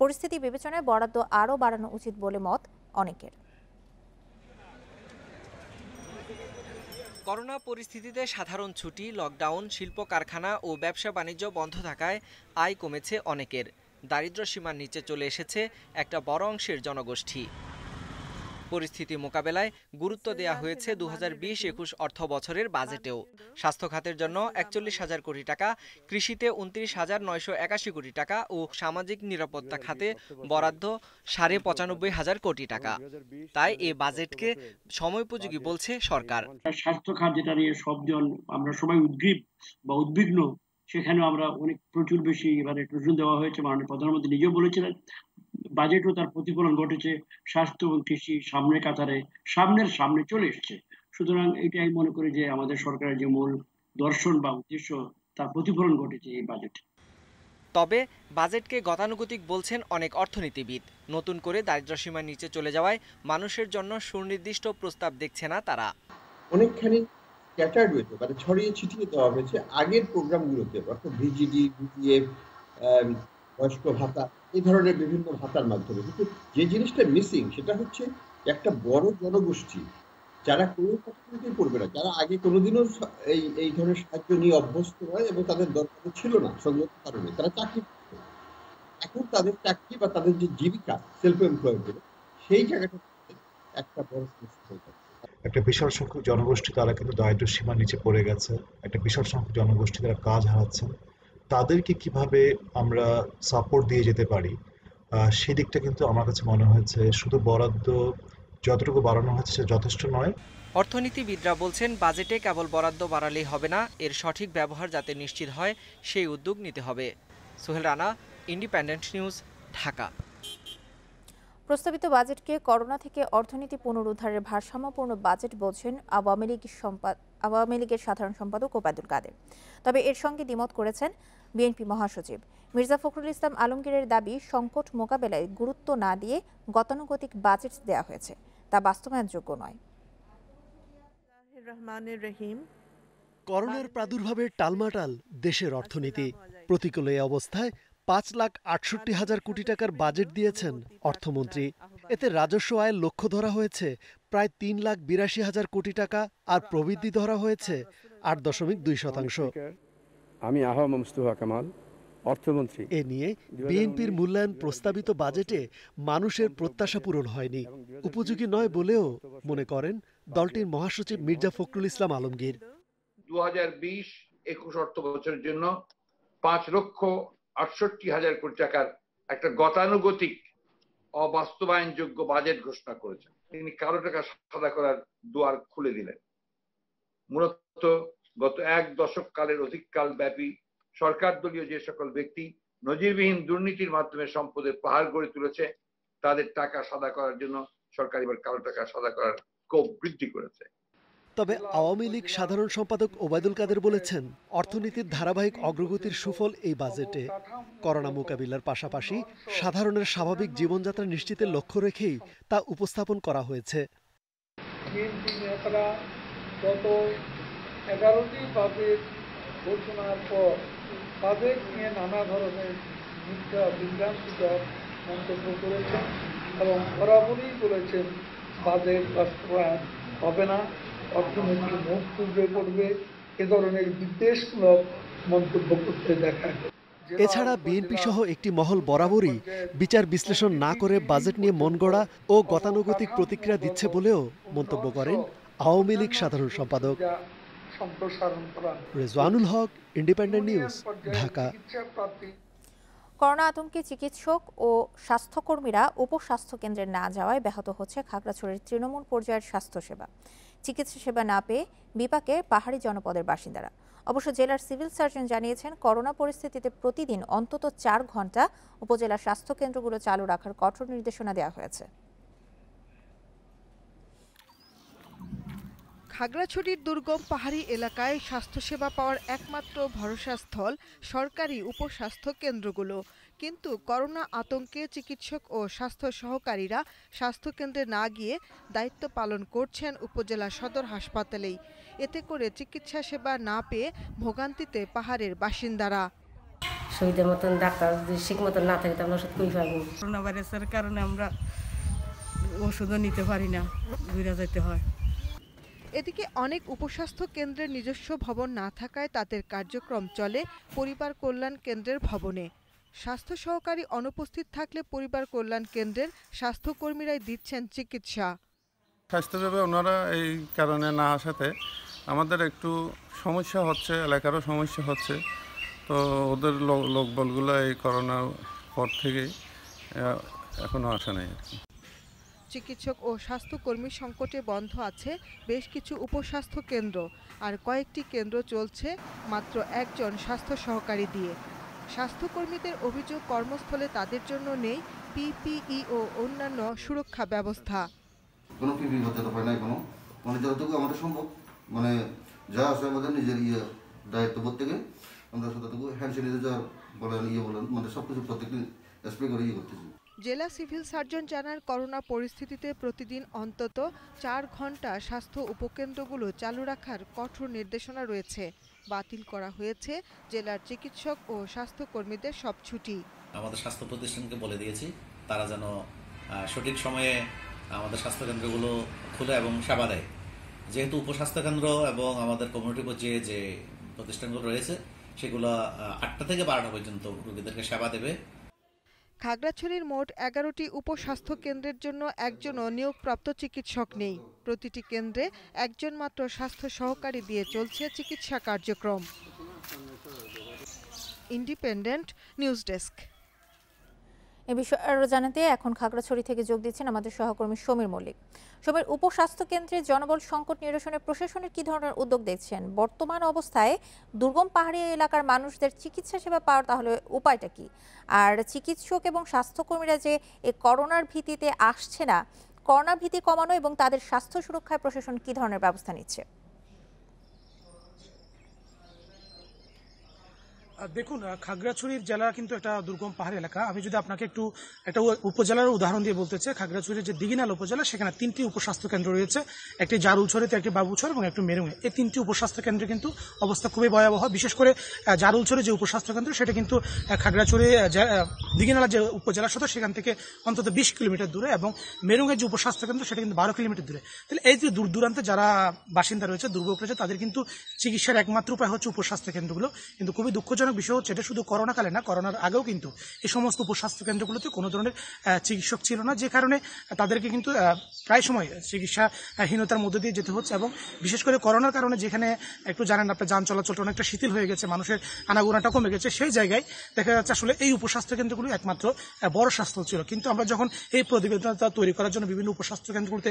পরিস্থিতি বিবেচনায় বরাদ্দ আরও বাড়ানো উচিত বলে মত অনেকের। করোনা পরিস্থিতিতে সাধারণ ছুটি, লকডাউন, শিল্প কারখানা ও ব্যবসা বাণিজ্য বন্ধ থাকায় আয় কমেছে অনেকের। দারিদ্র্য সীমার নিচে চলে এসেছে একটা বড় অংশের জনগোষ্ঠী। পরিস্থিতি মোকাবেলায় গুরুত্ব দেয়া হয়েছে 2020-21 অর্থ বছরের বাজেটেও। স্বাস্থ্য খাতের জন্য 41,000 কোটি টাকা, কৃষিতে 29,981 কোটি টাকা ও সামাজিক নিরাপত্তা খাতে বরাদ্দ 95,500 কোটি টাকা। তাই এই বাজেটকে সময়োপযোগী বলছে সরকার। স্বাস্থ্য খাত যেটা নিয়ে আমরা সবাই উদ্বিগ্ন, সেখানে আমরা প্রচুর বেশি এবারে টুজন দেওয়া হয়েছে। মাননীয় প্রধানমন্ত্রী নিজেও বলেছিলেন, বাজেটও তার প্রতিফলন ঘটেছে। স্বাস্থ্য এবং কৃষি সামনে চলে এসছে। সুতরাং এটাই মনে করি যে আমাদের সরকারের যে মূল দর্শন বা উদ্দেশ্য তার প্রতিফলন ঘটেছে এই বাজেট। তবে বাজেটকে গতানুগতিক বলছেন অনেক অর্থনীতিবিদ। নতুন করে দারিদ্র্যসীমার নিচে চলে যাওয়ায় মানুষের জন্য সুনির্দিষ্ট প্রস্তাব দেখছে না তারা। অনেকখানি স্ক্যাটার্ড হয়েছে, মানে ছড়িয়ে ছিটিয়ে দেওয়া হয়েছে আগের প্রোগ্রামগুলোতে, অর্থাৎ ভিজিডি, বিপিএফ, বয়স্ক ভাতা, এই ধরনের বিভিন্ন ভাতার মাধ্যমে। কিন্তু যে জিনিসটা মিসিং সেটা হচ্ছে একটা বড় জনগোষ্ঠী যারা কোনো ক্যাটাগরিতেই পড়বে না, যারা আগে কোনোদিনও এই ধরনের সাহায্য নিয়ে অভ্যস্ত নয় এবং তাদের দরকার ছিল না সঙ্গত কারণে, তারা চাকরি করত। এখন তাদের চাকরি বা তাদের যে জীবিকা, সেলফ এমপ্লয়েড, সেই জায়গাটা একটা বড় সমস্যা হয়ে যাচ্ছে। একটা বিশাল সংখ্যক জনগোষ্ঠী তারা কিন্তু দারিদ্র্য সীমার নিচে পড়ে গেছে। একটা বিশাল সংখ্যক জনগোষ্ঠী তারা কাজ হারাচ্ছেন। তাদেরকে কিভাবে আমরা সাপোর্ট দিয়ে যেতে পারি, সেই দিকটা কিন্তু আমার কাছে মনে হয়েছে শুধু বরাদ্দ যতটুকু বাড়ানো হয়েছে সে যথেষ্ট নয়। অর্থনীতিবিদরা বলছেন, বাজেটে কেবল বরাদ্দ বাড়ালেই হবে না, এর সঠিক ব্যবহার যাতে নিশ্চিত হয় সেই উদ্যোগ নিতে হবে। Sohel Rana, independent news, Dhaka. প্রস্তাবিত বাজেটকে করোনা থেকে অর্থনীতি পুনরুদ্ধারের ভারসাম্যপূর্ণ বাজেট বলছেন আওয়ামী লীগের সাধারণ সম্পাদক ওবায়দুল কাদের। তবে এর সঙ্গে দ্বিমত করেছেন বিএনপি মহাসচিব মির্জা ফখরুল ইসলাম আলমগীরের দাবি, সংকট মোকাবেলায় গুরুত্ব না দিয়ে গতানুগতিক বাজেট দেওয়া হয়েছে, তা বাস্তবায়নযোগ্য নয়। করোনার প্রাদুর্ভাবের টালমাটাল দেশের অর্থনীতি। প্রতিকূল এই অবস্থায় 5,68,000 কোটি টাকার বাজেট দিয়েছেন অর্থমন্ত্রী। এতে রাজস্ব আয়ের লক্ষ্য ধরা হয়েছে প্রায় 3,82,000 কোটি টাকা আর প্রবৃদ্ধি ধরা হয়েছে 8.2%। আমি আহম মুস্তফা কামাল অর্থমন্ত্রী। এ নিয়ে বিএনপির মূল্যায়ন প্রস্তাবিত বাজেটে মানুষের প্রত্যাশা পূরণ হয়নি, উপযোগী নয় বলেও মনে করেন দলটির মহাসচিব মির্জা ফখরুল ইসলাম আলমগীর। 2020-21 অর্থ বছরের জন্য 5,68,000 কোটি টাকার একটা গতানুগতিক অবাস্তবায়নযোগ্য বাজেট ঘোষণা করেছেন। তিনি কারো টাকা সাদা করার দুয়ার খুলে দিলেন। মূলত গত 1 দশক কালের অধিককাল ব্যাপী সরকার দলীয় যে সকল ব্যক্তি নজিরবিহীন দুর্নীতির মাধ্যমে সম্পদের পাহাড় গড়ে তুলেছে, তাদের টাকা সাদা করার জন্য সরকার এবার কারো টাকা সাদা করার স্কোপ বৃদ্ধি করেছে। তবে আওয়ামী লীগ সাধারণ সম্পাদক ওবায়দুল কাদের বলেছেন, অর্থনীতির ধারাবাহিক অগ্রগতির সুফল এই বাজেটে। করোনা মোকাবিলার পাশাপাশি সাধারণের স্বাভাবিক জীবনযাত্রা নিশ্চিতের লক্ষ্য রেখেই তা উপস্থাপন করা হয়েছে। বিএনপি নেতারা গত 11টি বাজেট ঘোষণার পর বাজেট নিয়ে নানা ধরনের মিথ্যা বিভ্রান্তিকর মন্তব্য করেছেন এবং বরাবরই বলেছেন বাজেট বাস্তবায়ন হবে না, অর্থনীতি মুখ তুলবে পড়বে, এ ধরনের বিদ্বেষমূলক মন্তব্য করতে দেখা যায়। এছাড়া বিএনপি সহ একটি মহল বরাবরই বিচার বিশ্লেষণ না করে বাজেট নিয়ে মনগড়া ও গতানুগতিক প্রতিক্রিয়া দিচ্ছে বলেও মন্তব্য করেন আওয়ামী লীগ সাধারণ সম্পাদক। রেজওয়ানুল হক, ইন্ডিপেন্ডেন্ট নিউজ, ঢাকা। করোনা আতঙ্কে চিকিৎসক ও স্বাস্থ্যকর্মীরা উপস্বাস্থ্য কেন্দ্রে না যাওয়ায় ব্যাহত হচ্ছে খাগড়াছড়ির তৃণমূল পর্যায়ের স্বাস্থ্যসেবা। চিকিৎসা সেবা না পেয়ে বিপাকে পাহাড়ি জনপদের বাসিন্দারা। অবশ্য জেলার সিভিল সার্জন জানিয়েছেন, করোনা পরিস্থিতিতে প্রতিদিন অন্তত 4 ঘন্টা উপজেলা স্বাস্থ্য কেন্দ্রগুলো চালু রাখার কঠোর নির্দেশনা দেওয়া হয়েছে। খাগড়াছড়ির দুর্গম পাহাড়ি এলাকায় স্বাস্থ্যসেবা পাওয়ার একমাত্র ভরসাস্থল সরকারি উপস্বাস্থ্য কেন্দ্রগুলো। কিন্তু করোনা আতঙ্কে চিকিৎসক ও স্বাস্থ্য সহকারীরা স্বাস্থ্যকেন্দ্রে না গিয়ে দায়িত্ব পালন করছেন উপজেলা সদর হাসপাতালেই। এতে করে চিকিৎসা সেবা না পেয়ে ভোগান্তিতে পাহাড়ের বাসিন্দারা। সুবিধা মতন ডাক্তার যদি ঠিক মতন না থাকে, আমরা ওষুধ কই পাবো? করোনা ভাইরাসের কারণে আমরা ওষুধও নিতে পারি না, ঘুরে যেতে হয়। এদিকে অনেক উপস্বাস্থ্য কেন্দ্রের নিজস্ব ভবন না থাকায় তাদের কার্যক্রম চলে পরিবার কল্যাণ কেন্দ্রের ভবনে। স্বাস্থ্য সহকারী অনুপস্থিত থাকলে পরিবার কল্যাণ কেন্দ্রের স্বাস্থ্যকর্মীরাই দিচ্ছেন চিকিৎসা। স্বাস্থ্যসেবা ওনারা এই কারণে না আসাতে আমাদের একটু সমস্যা হচ্ছে, এলাকারও সমস্যা হচ্ছে। তো ওদের লোকবলগুলো এই করোনার পর থেকেই এখনো আসে নাই আর কি। চিকিৎসক ও স্বাস্থ্যকর্মী সংকটে বন্ধ আছে বেশ কিছু উপস্বাস্থ্য কেন্দ্র, আর কয়েকটি কেন্দ্র চলছে মাত্র একজন স্বাস্থ্য সহকারী দিয়ে। স্বাস্থ্যকর্মীদের অভিযোগ, কর্মস্থলে তাদের জন্য নেই পিপিই ও অন্যান্য সুরক্ষা ব্যবস্থা। কোনো পিপিই হতে পারে না, কোনো যতটুকু আমাদের সম্ভব, যা আছে আমাদের নিজের দায়িত্ববোধ থেকে আমরা ততটুকু হ্যান্ড স্যানিটাইজার বলেন বলেন সবকিছু প্রত্যেকটি স্প্রে করে করতেছি। জেলা সিভিল সার্জন জানান, করোনা পরিস্থিতিতে প্রতিদিন অন্তত 4 ঘন্টা স্বাস্থ্য উপকেন্দ্রগুলো চালু রাখার কঠোর নির্দেশনা রয়েছে। বাতিল করা হয়েছে জেলার চিকিৎসক ও স্বাস্থ্যকর্মীদের সব ছুটি। আমাদের স্বাস্থ্য প্রতিষ্ঠানকে বলে দিয়েছি তারা যেন সঠিক সময়ে আমাদের স্বাস্থ্যকেন্দ্রগুলো খুলে এবং সেবা দেয়। যেহেতু উপস্বাস্থ্য কেন্দ্র এবং আমাদের কমিউনিটি পর্যায়ে যে প্রতিষ্ঠানগুলো রয়েছে সেগুলো 8টা থেকে 12টা পর্যন্ত রোগীদেরকে সেবা দেবে। খাগড়াছড়ির মোট 11টি উপস্বাস্থ্য কেন্দ্রের জন্য একজনও নিয়োগপ্রাপ্ত চিকিৎসক নেই। প্রতিটি কেন্দ্রে একজন মাত্র স্বাস্থ্য সহকারী দিয়ে চলছে চিকিৎসা কার্যক্রম। Independent news desk. এ বিষয়ে আরও জানাতে এখন খাগড়াছড়ি থেকে যোগ দিচ্ছেন আমাদের সহকর্মী সমীর মল্লিক। সমীর, উপস্বাস্থ্য কেন্দ্রে জনবল সংকট নিরসনে প্রশাসনের কি ধরনের উদ্যোগ দেখছেন? বর্তমান অবস্থায় দুর্গম পাহাড়ি এলাকার মানুষদের চিকিৎসা সেবা পাওয়ার তাহলে উপায়টা কি? আর চিকিৎসক এবং স্বাস্থ্যকর্মীরা যে এই করোনার ভীতিতে আসছে না, করোনা ভীতি কমানো এবং তাদের স্বাস্থ্য সুরক্ষায় প্রশাসন কি ধরনের ব্যবস্থা নিচ্ছে? দেখুন, খাগড়াছড়ির জেলা কিন্তু একটা দুর্গম পাহাড়ি এলাকা। আমি যদি আপনাকে একটা উপজেলার উদাহরণ দিয়ে বলতে চাই, খাগড়াছড়ির যে দিঘিনাল উপজেলা, সেখানে 3টি উপস্বাস্থ্য কেন্দ্র রয়েছে, একটি জারুলছড়িতে, একটি বাবুছড় এবং একটি মেরুঙে। এই 3টি উপস্বাস্থ্য কেন্দ্রে কিন্তু অবস্থা খুবই ভয়াবহ। বিশেষ করে জারুলছড়ি যে উপস্বাস্থ্য কেন্দ্র, সেটা কিন্তু খাগড়াছড়ি দিঘিনালা যে উপজেলা সদর, সেখান থেকে অন্তত 20 কিলোমিটার দূরে, এবং মেরুঙের যে উপস্বাস্থ্য কেন্দ্র সেটা কিন্তু 12 কিলোমিটার দূরে। তাহলে এই যে দূর দূরান্তে যারা বাসিন্দা রয়েছে, দুর্ভোগ রয়েছে, তাদের কিন্তু চিকিৎসার একমাত্র উপায় হচ্ছে উপস্বাস্থ্য কেন্দ্রগুলো। কিন্তু খুবই দুঃখজনক দুঃখজনক বিষয় হচ্ছে এটা শুধু করোনাকালে না, করোনার আগেও কিন্তু এই সমস্ত উপস্বাস্থ্য কেন্দ্রগুলোতে কোনো ধরনের চিকিৎসক ছিল না, যে কারণে তাদেরকে কিন্তু প্রায় সময় চিকিৎসাহীনতার মধ্যে দিয়ে যেতে হচ্ছে। এবং বিশেষ করে করোনার কারণে যেখানে একটু জানেন আপনার যান চলাচলটা অনেকটা শিথিল হয়ে গেছে, মানুষের আনাগোনাটা কমে গেছে, সেই জায়গায় দেখা যাচ্ছে আসলে এই উপস্বাস্থ্য কেন্দ্রগুলো একমাত্র বড় স্বাস্থ্য ছিল। কিন্তু আমরা যখন এই প্রতিবেদনটা তৈরি করার জন্য বিভিন্ন উপস্বাস্থ্য কেন্দ্রগুলোতে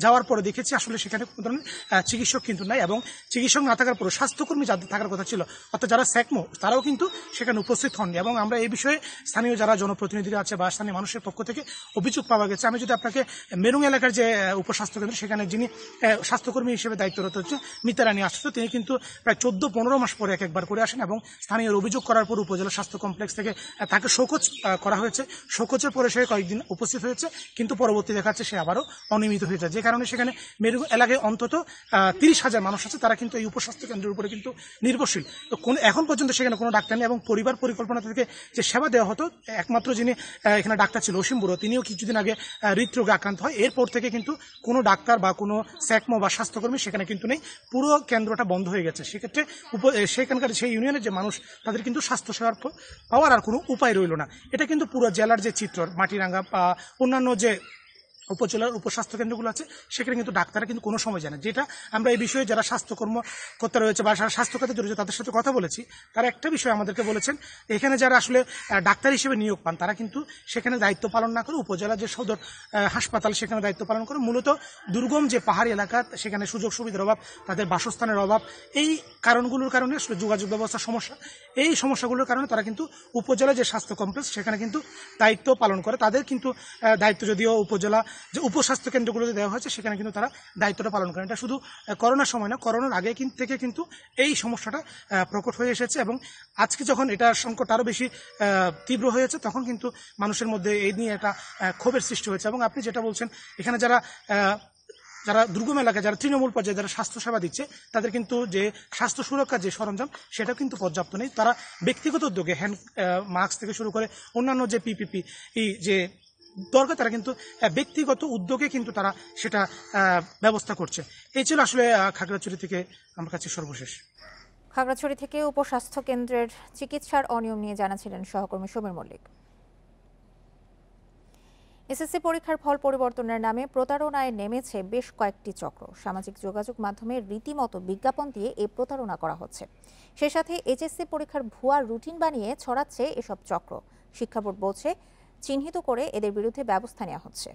যাওয়ার পরে দেখেছি আসলে সেখানে কোনো ধরনের চিকিৎসক কিন্তু নাই, এবং চিকিৎসক না থাকার পরে স্বাস্থ্যকর্মী যাদের থাকার কথা ছিল অর্থাৎ যারা স্যাকমো তারাও কিন্তু সেখানে উপস্থিত হননি। এবং আমরা এই বিষয়ে স্থানীয় যারা জনপ্রতিনিধিরা আছে বা স্থানীয় মানুষের পক্ষ থেকে অভিযোগ পাওয়া গেছে। আমি যদি আপনাকে মেরুং এলাকার যে উপস্বাস্থ্য কেন্দ্র সেখানে যিনি স্বাস্থ্যকর্মী হিসেবে দায়িত্বরত হচ্ছে মিতা রানী আসছে, তিনি কিন্তু প্রায় 14-15 মাস পরে একবার করে আসেন, এবং স্থানীয় অভিযোগ করার পর উপজেলা স্বাস্থ্য কমপ্লেক্স থেকে তাকে শোকজ করা হয়েছে। শোকজের পরে সে কয়েকদিন উপস্থিত হয়েছে, কিন্তু পরবর্তী দেখা যাচ্ছে সে আবারও অনিয়মিত হয়ে যায়, যে কারণে সেখানে মেরুং এলাকায় অন্তত 30,000 মানুষ আছে, তারা কিন্তু এই উপস্বাস্থ্য কেন্দ্রের উপরে কিন্তু নির্ভরশীল। তো এখন পর্যন্ত সেখানে কোনো ডাক্তার নেই, এবং পরিবার পরিকল্পনা থেকে যে সেবা দেওয়া হতো একমাত্র যিনি এখানে ডাক্তার ছিল অসীম বুড়ো, তিনিও কিছুদিন আগে হৃদরোগে আক্রান্ত হয়। এরপর থেকে কিন্তু কোনো ডাক্তার বা কোনো স্যাকমো বা স্বাস্থ্যকর্মী সেখানে কিন্তু নেই, পুরো কেন্দ্রটা বন্ধ হয়ে গেছে। সেক্ষেত্রে সেখানকার সেই ইউনিয়নের যে মানুষ তাদের কিন্তু স্বাস্থ্যসেবা পাওয়ার আর কোনো উপায় রইল না। এটা কিন্তু পুরো জেলার যে চিত্র, মাটিরাঙ্গা বা অন্যান্য যে উপজেলার উপস্বাস্থ্য কেন্দ্রগুলো আছে সেখানে কিন্তু ডাক্তাররা কিন্তু কোনো সময় যায় না। যেটা আমরা এই বিষয়ে যারা স্বাস্থ্য কর্মকর্তা রয়েছে বা স্বাস্থ্য খাতে জড়িত তাদের সাথে কথা বলেছি, তারা একটা বিষয় আমাদেরকে বলেছেন, এখানে যারা আসলে ডাক্তার হিসেবে নিয়োগ পান তারা কিন্তু সেখানে দায়িত্ব পালন না করে উপজেলা যে সদর হাসপাতাল সেখানে দায়িত্ব পালন করে, মূলত দুর্গম যে পাহাড়ি এলাকা সেখানে সুযোগ সুবিধার অভাব, তাদের বাসস্থানের অভাব, এই কারণগুলোর কারণে আসলে যোগাযোগ ব্যবস্থার সমস্যা, এই সমস্যাগুলোর কারণে তারা কিন্তু উপজেলা যে স্বাস্থ্য কমপ্লেক্স সেখানে কিন্তু দায়িত্ব পালন করে। তাদের কিন্তু দায়িত্ব যদিও উপজেলা যে উপস্বাস্থ্য কেন্দ্রগুলোতে দেওয়া হয়েছে সেখানে কিন্তু তারা দায়িত্বটা পালন করেন। এটা শুধু করোনার সময় না, করোনার আগে থেকে কিন্তু এই সমস্যাটা প্রকট হয়ে এসেছে, এবং আজকে যখন এটা সংকট আরও বেশি তীব্র হয়েছে তখন কিন্তু মানুষের মধ্যে এই নিয়ে একটা ক্ষোভের সৃষ্টি হয়েছে। এবং আপনি যেটা বলছেন, এখানে যারা দুর্গম এলাকায় যারা তৃণমূল পর্যায়ে যারা স্বাস্থ্যসেবা দিচ্ছে তাদের কিন্তু যে স্বাস্থ্য সুরক্ষার যে সরঞ্জাম সেটা কিন্তু পর্যাপ্ত নেই। তারা ব্যক্তিগত উদ্যোগে হ্যান্ড মাস্ক থেকে শুরু করে অন্যান্য যে পিপিপি যে দরকার তারা কিন্তু ব্যক্তিগত উদ্যোগে কিন্তু তারা সেটা ব্যবস্থা করছে। এই ছিল আসলে খাগড়াছড়ি থেকে আমার কাছে সর্বশেষ। খাগড়াছড়ি থেকে উপস্বাস্থ্য কেন্দ্রের চিকিৎসার অনিয়ম নিয়ে জানাছিলেন সহকর্মী সমীর মল্লিক। এসএসসি পরীক্ষার ফল পরিবর্তনের নামে প্রতারণায় নেমেছে বেশ কয়েকটি চক্র। সামাজিক যোগাযোগ মাধ্যমে রীতিমতো বিজ্ঞাপন দিয়ে এই প্রতারণা করা হচ্ছে। সেই সাথে এইচএসসি পরীক্ষার ভুয়া রুটিন বানিয়ে ছড়াচ্ছে এসব চক্র। শিক্ষা বোর্ড বলছে চিহ্নিত করে এদের বিরুদ্ধে ব্যবস্থা নেওয়া হচ্ছে।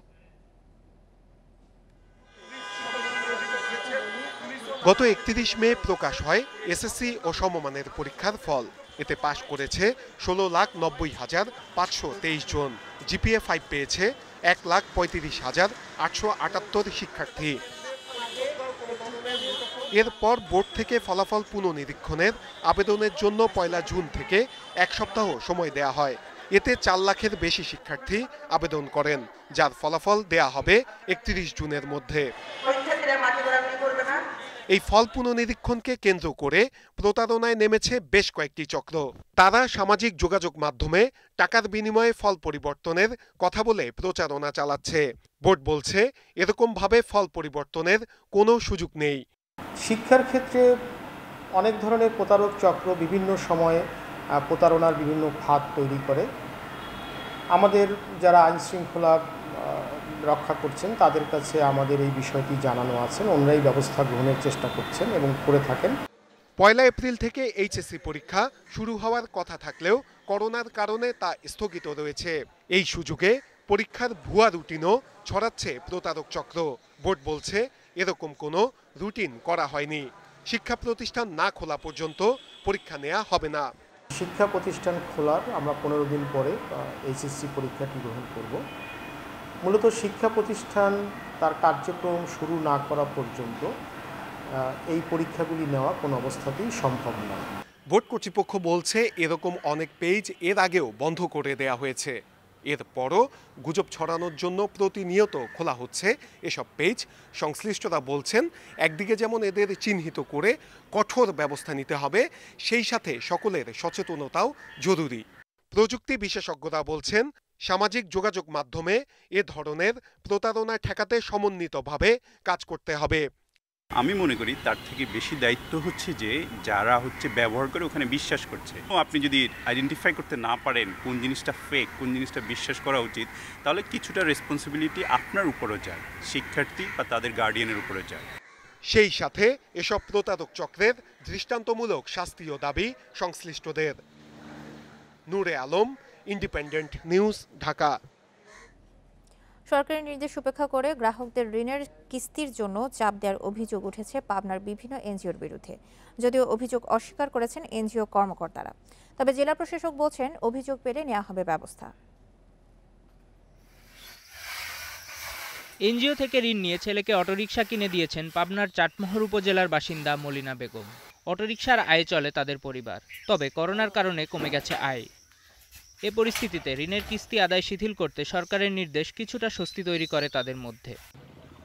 গত 31 মে প্রকাশ হয় এসএসসি ও সমমানের পরীক্ষার ফল। এতে পাশ করেছে 16,90,523 জন। জিপিএ 5 পেয়েছে 1,35,878 শিক্ষার্থী। এরপর বোর্ড থেকে ফলাফল পুনঃনিরীক্ষণের আবেদনের জন্য 1 জুন থেকে 1 সপ্তাহ সময় দেয়া হয়। এতে 4 লাখের বেশি শিক্ষার্থী আবেদন করেন, যার ফলাফল দেয়া হবে 31 জুনের মধ্যে। এই ফল পুনঃনিরীক্ষণকে কেন্দ্র করে প্রতারণায় নেমেছে বেশ কয়েকটি চক্র। তারা সামাজিক যোগাযোগ মাধ্যমে টাকার বিনিময়ে ফল পরিবর্তনের কথা বলে প্রচারণা চালাচ্ছে। বোর্ড বলছে এরকমভাবে ফল পরিবর্তনের কোনো সুযোগ নেই। শিক্ষার ক্ষেত্রে অনেক ধরনের প্রতারক চক্র বিভিন্ন সময়ে প্রতারণার বিভিন্ন ফাঁদ তৈরি করে। আমাদের যারা আইন শৃঙ্খলা রক্ষা করছেন তাদের কাছে আমাদের এই বিষয়টি জানানো আছে, ওনারাই ব্যবস্থা গ্রহণের চেষ্টা করছেন এবং করে থাকেন। 1 এপ্রিল থেকে এইচএসসি পরীক্ষা শুরু হওয়ার কথা থাকলেও করোনার কারণে তা স্থগিত রয়েছে। এই সুযোগে পরীক্ষার ভুয়া রুটিনও ছড়াচ্ছে প্রতারক চক্র। বোর্ড বলছে এরকম কোনো রুটিন করা হয়নি। শিক্ষা প্রতিষ্ঠান না খোলা পর্যন্ত পরীক্ষা নেওয়া হবে না। শিক্ষা প্রতিষ্ঠান খোলার আমরা 15 দিন পরে এইচএসসি পরীক্ষাটি গ্রহণ করব। মূলত শিক্ষা প্রতিষ্ঠান তার কার্যক্রম শুরু না করা পর্যন্ত এই পরীক্ষাগুলি নেওয়া কোনো অবস্থাতেই সম্ভব নয়। বোর্ড কর্তৃপক্ষ বলছে এরকম অনেক পেজ এর আগেও বন্ধ করে দেয়া হয়েছে। এরপরও গুজব ছড়ানোর জন্য প্রতিনিয়ত খোলা হচ্ছে এসব পেজ। সংশ্লিষ্টরা বলছেন একদিকে যেমন এদের চিহ্নিত করে কঠোর ব্যবস্থা নিতে হবে, সেই সাথে সকলের সচেতনতাও জরুরি। প্রযুক্তি বিশেষজ্ঞরা বলছেন সামাজিক যোগাযোগ মাধ্যমে এ ধরনের প্রতারণা ঠেকাতে সমন্বিতভাবে কাজ করতে হবে। আমি মনে করি তার থেকে বেশি দায়িত্ব হচ্ছে যে যারা ব্যবহার করে ওখানে বিশ্বাস করছে। আপনি যদি আইডেন্টিফাই করতে না পারেন কোন জিনিসটা ফেক, কোন জিনিসটা বিশ্বাস করা উচিত, তাহলে কিছুটা রেসপন্সিবিলিটি আপনার উপরও যায়। শিক্ষার্থী বা তাদের গার্ডিয়ানের উপরও যায়। সেই সাথে এসব প্রতারক চক্রের দৃষ্টান্তমূলক শাস্তিও দাবি সংশ্লিষ্টদের। নূরে আলম, ইন্ডিপেন্ডেন্ট নিউজ, ঢাকা। সরকারি নির্দেশ উপেক্ষা করে গ্রাহকদের ঋণের কিস্তির জন্য চাপ দেওয়ার অভিযোগ উঠেছে পাবনার বিভিন্ন এনজিওর বিরুদ্ধে। যদিও অভিযোগ অস্বীকার করেছেন এনজিও কর্মকর্তারা, তবে জেলা প্রশাসক বলছেন অভিযোগ পেলে নেওয়া হবে ব্যবস্থা। এনজিও থেকে ঋণ নিয়ে ছেলেকে অটোরিকশা কিনে দিয়েছেন পাবনার চাটমোহর উপজেলার বাসিন্দা মলিনা বেগম। অটোরিকশার আয়ে চলে তাদের পরিবার, তবে করোনার কারণে কমে গেছে আয়। এ পরিস্থিতিতে ঋণের কিস্তি আদায় শিথিল করতে সরকারের নির্দেশ কিছুটা স্বস্তি তৈরি করে তাদের মধ্যে।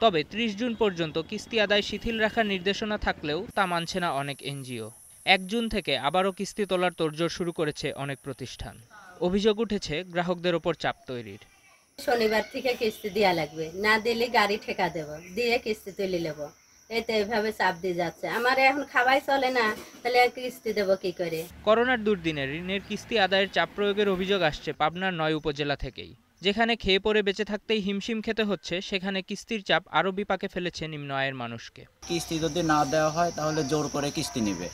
তবে ৩০ জুন পর্যন্ত কিস্তি আদায় শিথিল রাখার নির্দেশনা থাকলেও তা মানছে না অনেক এনজিও। ১ জুন থেকে আবারও কিস্তি তোলার তোড়জোড় শুরু করেছে অনেক প্রতিষ্ঠান। অভিযোগ উঠেছে গ্রাহকদের ওপর চাপ তৈরির। শনিবার থেকে কিস্তি দেওয়া লাগবে, না দিলে গাড়ি ঠেকা দেব, দিয়ে কিস্তি তুলে নেব, এতে এইভাবে চাপ দিয়ে যাচ্ছে। আমার এখন খাওয়াই চলে না, তাহলে কিস্তি দেব কি করে? করোনার দুর্দিনে ঋণের কিস্তি আদায়ের চাপ প্রয়োগের অভিযোগ আসছে পাবনার ৯ উপজেলা থেকেই। যেখানে খেয়ে পরে বেঁচে থাকতেই হিমশিম খেতে হচ্ছে, সেখানে কিস্তির চাপ আরও বিপাকে ফেলেছে নিম্ন আয়ের মানুষকে। কিস্তি যদি না দেওয়া হয় তাহলে জোর করে কিস্তি নেবে,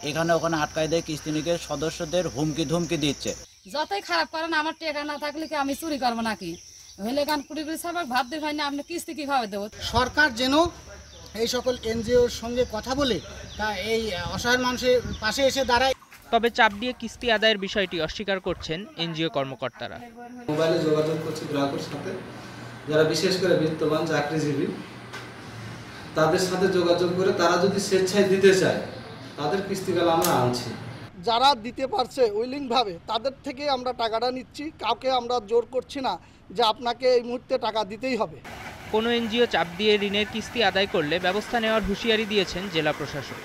এখানে ওখানে আটকায় দেয়, কিস্তি নিকে সদস্যদের হুমকি ধুমকি দিচ্ছে। যতই খারাপ করেন, আমার টাকা না থাকলে কি আমি চুরি করবো নাকি? হলে গান কুড়ি কুড়ি সবাই ভাত দিয়ে হয় না, আপনি কিস্তি কিভাবে দেবো? সরকার যেন এই সকল এনজিওর সঙ্গে কথা বলে তা এই অসহায় মানুষের পাশে এসে দাঁড়ায়। তবে চাপ দিয়ে কিস্তি আদায়ের বিষয়টি অস্বীকার করছেন এনজিও কর্মকর্তারা। মোবাইলে যোগাযোগ করছি গ্রাহকের সাথে, যারা বিশেষ করে বিত্তবান চাকরিজীবী, তাদের সাথে যোগাযোগ করে তারা যদি স্বেচ্ছায় দিতে চায় তাদের কিস্তিগুলো আমরা আনছি। যারা দিতে পারছে উইলিংভাবে তাদের থেকে আমরা টাকাটা নিচ্ছি, কাউকে আমরা জোর করছি না যে আপনাকে এই মুহূর্তে টাকা দিতেই হবে। কোনো এনজিও চাপ দিয়ে ঋণের কিস্তি আদায় করলে ব্যবস্থা নেওয়ার হুঁশিয়ারি দিয়েছেন জেলা প্রশাসক।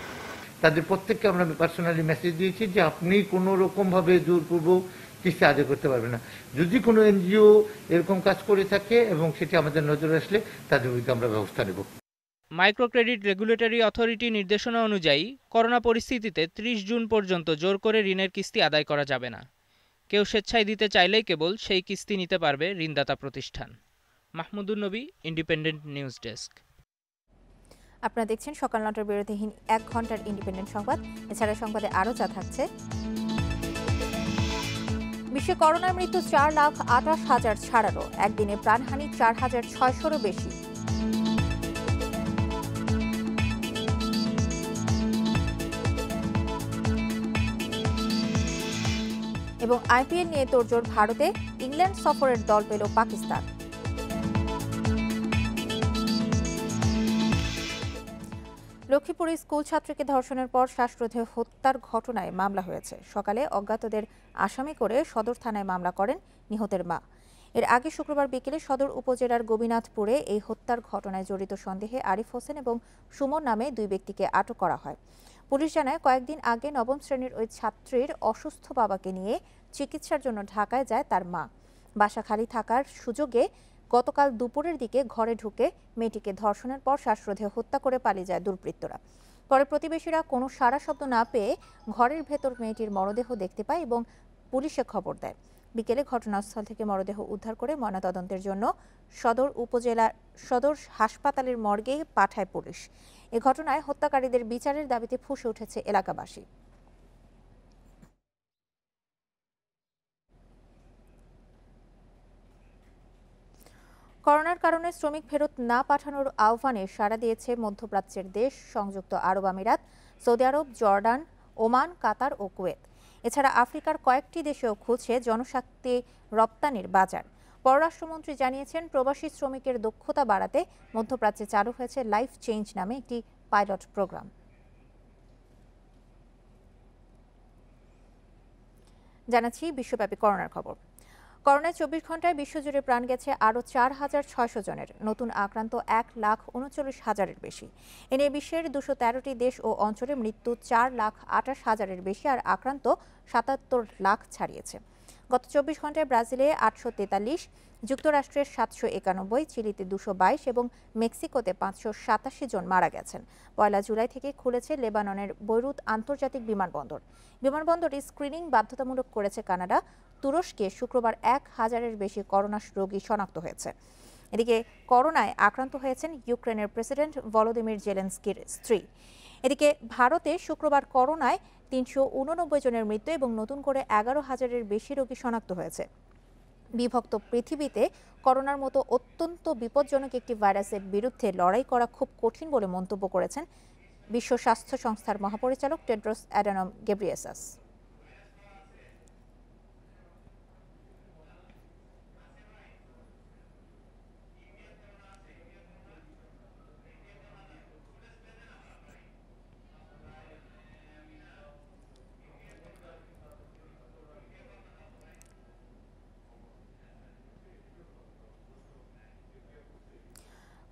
তাদের প্রত্যেককে আমরা পার্সোনালি মেসেজ দিয়েছি যে আপনি কোনো রকমভাবে জোরপূর্বক কিস্তি আদায় করতে পারবেন না। যদি কোনো এনজিও এরকম কাজ করে থাকে এবং সেটি আমাদের নজরে আসলে তাদের বিরুদ্ধে আমরা ব্যবস্থা নেব। মাইক্রো ক্রেডিট রেগুলেটরি অথরিটি নির্দেশনা অনুযায়ী করোনা পরিস্থিতিতে ৩০ জুন পর্যন্ত জোর করে ঋণের কিস্তি আদায় করা যাবে না। কেউ স্বেচ্ছায় দিতে চাইলেই কেবল সেই কিস্তি নিতে পারবে ঋণদাতা প্রতিষ্ঠান। মাহমুদুর নবী, ইন্ডিপেন্ডেন্ট নিউজ ডেস্ক। আপনারা দেখছেন সকাল ৯টার বিরতিহীন ১ ঘন্টার ইন্ডিপেন্ডেন্ট সংবাদ। এছাড়া সংবাদে আরও যা থাকছে: বিশ্বে করোনার মৃত্যু ৪,২৮,০০০ ছাড়ালো, একদিনে প্রাণহানি ৪,৬০০-রও বেশি। এবং আইপিএল নিয়ে তোড়জোড় ভারতে, ইংল্যান্ড সফরের দল পেল পাকিস্তান। লক্ষ্মীপুরে স্কুল ছাত্রীকে ধর্ষণের পর শ্বাসরোধে হত্যার ঘটনায় মামলা হয়েছে। সকালে অজ্ঞাতদের আসামি করে সদর থানায় মামলা করেন নিহতের মা। এর আগে শুক্রবার বিকেলে সদর উপজেলার গোবিনাথপুরে এই হত্যার ঘটনায় জড়িত সন্দেহে আরিফ হোসেন এবং সুমন নামে ২ ব্যক্তিকে আটক করা হয়। পুলিশ জানায়, কয়েকদিন আগে ৯ম শ্রেণীর ওই ছাত্রীর অসুস্থ বাবাকে নিয়ে চিকিৎসার জন্য ঢাকায় যায় তার মা। বাসা খালি থাকার সুযোগে গতকাল দুপুরের দিকে ঘরে ঢুকে মেয়েটিকে ধর্ষণের পর শ্বাসরোধে হত্যা করে পালিয়ে যায় দুর্বৃত্তরা। পরে প্রতিবেশীরা কোনো সাড়া শব্দ না পেয়ে ঘরের ভেতর মেয়েটির মরদেহ দেখতে পায় এবং পুলিশে খবর দেয়। বিকেলে ঘটনাস্থল থেকে মরদেহ উদ্ধার করে ময়নাতদন্তের জন্য সদর হাসপাতালের মর্গে পাঠায় পুলিশ। এ ঘটনায় হত্যাকারীদের বিচারের দাবিতে ফুঁসে উঠেছে এলাকাবাসী। করোনার কারণে শ্রমিক ফেরত না পাঠানোর আহ্বানে সাড়া দিয়েছে মধ্যপ্রাচ্যের দেশ সংযুক্ত আরব আমিরাত, সৌদি আরব, জর্ডান, ওমান, কাতার ও কুয়েত। এছাড়া আফ্রিকার কয়েকটি দেশেও খুলছে জনশক্তি রপ্তানির বাজার। পররাষ্ট্রমন্ত্রী জানিয়েছেন, প্রবাসী শ্রমিকের দক্ষতা বাড়াতে মধ্যপ্রাচ্যে চালু হয়েছে লাইফ চেঞ্জ নামে একটি পাইলট প্রোগ্রাম। জানাচ্ছি বিশ্বব্যাপী করোনার খবর। করোনায় ২৪ ঘন্টায় বিশ্বজুড়ে প্রাণ গেছে আরও ৪,৬০০ জনের। নতুন আক্রান্ত ১,৩৯,০০০-এর বেশি। এ নিয়ে বিশ্বের ২১৩টি দেশ ও অঞ্চলে মৃত্যু ৪,২৮,০০০-এর বেশি আর আক্রান্ত ৭৭ লাখ ছাড়িয়েছে। গত 24 ঘন্টায় ব্রাজিলে 843, যুক্তরাষ্ট্রের 791, চিলিতে 222 এবং মেক্সিকোতে 587 জন মারা গেছেন। 1 জুলাই থেকে খুলেছে লেবাননের বৈরুত আন্তর্জাতিক বিমানবন্দর। বিমানবন্দরে স্ক্রিনিং বাধ্যতামূলক করেছে কানাডা। তুরস্কে শুক্রবার 1000-এর বেশি করোনা রোগী শনাক্ত হয়েছে। এদিকে করোনায় আক্রান্ত হয়েছেন ইউক্রেনের প্রেসিডেন্ট ভলোদিমির জেলেনস্কির স্ত্রী। এদিকে ভারতে শুক্রবার করোনায় 389 জনের মৃত্যু এবং নতুন করে 11,000-এর বেশি রোগী শনাক্ত হয়েছে। বিভক্ত পৃথিবীতে করোনার মতো অত্যন্ত বিপজ্জনক একটি ভাইরাসের বিরুদ্ধে লড়াই করা খুব কঠিন বলে মন্তব্য করেছেন বিশ্ব স্বাস্থ্য সংস্থার মহাপরিচালক টেড্রোস অ্যাডানম গেব্রিয়েসাস।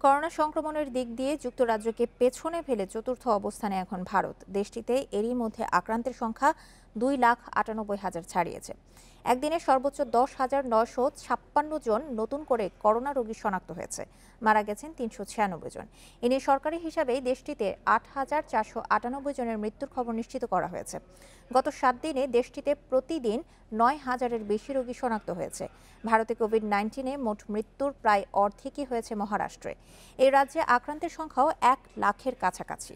করোনা সংক্রমণের দিক দিয়ে যুক্তরাজ্যকে পেছনে ফেলে চতুর্থ অবস্থানে এখন ভারত। দেশটিতে এরই মধ্যে আক্রান্তের সংখ্যা 2,98,000 ছাড়িয়েছে। একদিনে সর্বোচ্চ 10,956 জন নতুন করে করোনা রোগী শনাক্ত হয়েছে। মারা গেছেন 396 জন। এ নিয়ে সরকারি হিসাবেই দেশটিতে 8,498 জনের মৃত্যুর খবর নিশ্চিত করা হয়েছে। গত 7 দিনে দেশটিতে প্রতিদিন 9,000-এর বেশি রোগী শনাক্ত হয়েছে। ভারতে কোভিড-19-এ মোট মৃত্যুর প্রায় অর্ধেকই হয়েছে মহারাষ্ট্রে। এই রাজ্যে আক্রান্তের সংখ্যাও 1 লাখের কাছাকাছি।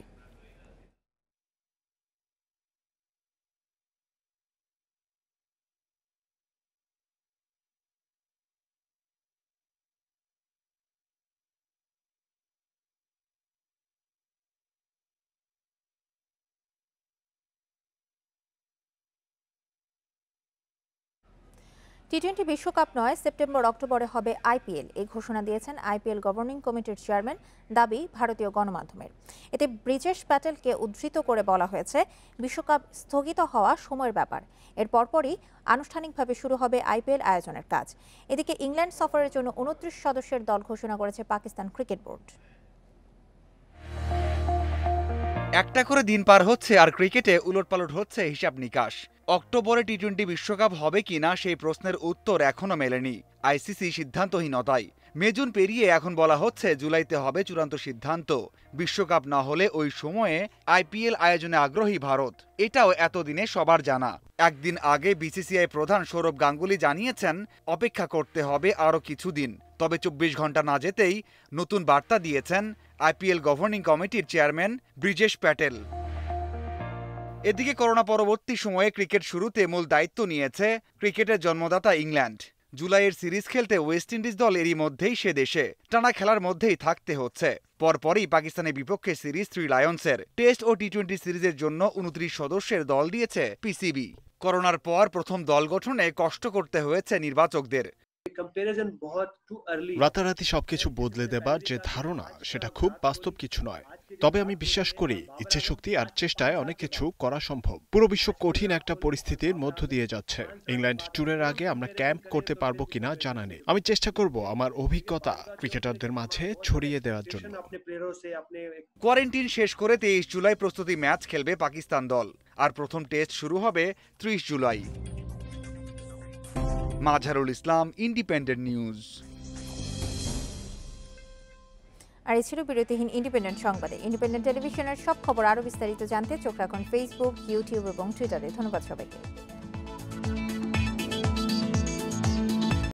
টি-20 বিশ্বকাপ নয়, সেপ্টেম্বর-অক্টোবরে হবে আইপিএল। এই ঘোষণা দিয়েছেন আইপিএল গভর্নিং কমিটির চেয়ারম্যান, দাবি ভারতীয় গণমাধ্যমের। এতে ব্রিজেশ প্যাটেলকে উদ্ধৃত করে বলা হয়েছে, বিশ্বকাপ স্থগিত হওয়া সময়ের ব্যাপার। এর পরপরই আনুষ্ঠানিকভাবে শুরু হবে আইপিএল আয়োজনের কাজ। এদিকে ইংল্যান্ড সফরের জন্য 29 সদস্যের দল ঘোষণা করেছে পাকিস্তান ক্রিকেট বোর্ড। একটা করে দিন পার হচ্ছে আর ক্রিকেটে উলটপালট হচ্ছে হিসাব নিকাশ। অক্টোবরে টি-20 বিশ্বকাপ হবে কিনা সেই প্রশ্নের উত্তর এখনো মেলেনি। আইসিসি সিদ্ধান্তহীনতায় মে জুন পেরিয়ে এখন বলা হচ্ছে জুলাইতে হবে চূড়ান্ত সিদ্ধান্ত। বিশ্বকাপ না হলে ওই সময়ে আইপিএল আয়োজনে আগ্রহী ভারত, এটাও এতদিনে সবার জানা। একদিন আগে বিসিসিআই প্রধান সৌরভ গাঙ্গুলি জানিয়েছেন অপেক্ষা করতে হবে আরও কিছুদিন। তবে 24 ঘন্টা না যেতেই নতুন বার্তা দিয়েছেন আইপিএল গভর্নিং কমিটির চেয়ারম্যান ব্রিজেশ প্যাটেল। এদিকে করোনা পরবর্তী সময়ে ক্রিকেট শুরুতে মূল দায়িত্ব নিয়েছে ক্রিকেটের জন্মদাতা ইংল্যান্ড। জুলাইয়ের সিরিজ খেলতে ওয়েস্ট ইন্ডিজ দল এরই মধ্যেই সে দেশে, টানা খেলার মধ্যেই থাকতে হচ্ছে। পরপরই পাকিস্তানের বিপক্ষে সিরিজ 3 লায়ন্সের। টেস্ট ও টি-20 সিরিজের জন্য 29 সদস্যের দল দিয়েছে পিসিবি। করোনার পর প্রথম দল গঠনে কষ্ট করতে হয়েছে নির্বাচকদের। রাতারাতি সবকিছু বদলে দেবার যে ধারণা, সেটা খুব বাস্তব কিছু নয়। তবে আমি বিশ্বাস করি ইচ্ছাশক্তি আর চেষ্টায় অনেক কিছু করা সম্ভব। পুরো বিশ্ব কঠিন একটা পরিস্থিতির মধ্য দিয়ে যাচ্ছে। ইংল্যান্ড ট্যুরের আগে আমরা ক্যাম্প করতে পারবো কিনা জানা নেই। আমি চেষ্টা করব আমার অভিজ্ঞতা ক্রিকেটারদের মাঝে ছড়িয়ে দেওয়ার জন্য। কোয়ারেন্টিন শেষ করে 23 জুলাই প্রস্তুতি ম্যাচ খেলবে পাকিস্তান দল, আর প্রথম টেস্ট শুরু হবে 30 জুলাই। মাঝারুল ইসলাম, ইন্ডিপেন্ডেন্ট নিউজ। আর এই ছিল বিরতিহীন ইন্ডিপেন্ডেন্ট সংবাদে। ইন্ডিপেন্ডেন্ট টেলিভিশনের সব খবর আরও বিস্তারিত জানতে চোখ রাখুন ফেসবুক, ইউটিউব এবং টুইটারে। ধন্যবাদ সবাইকে।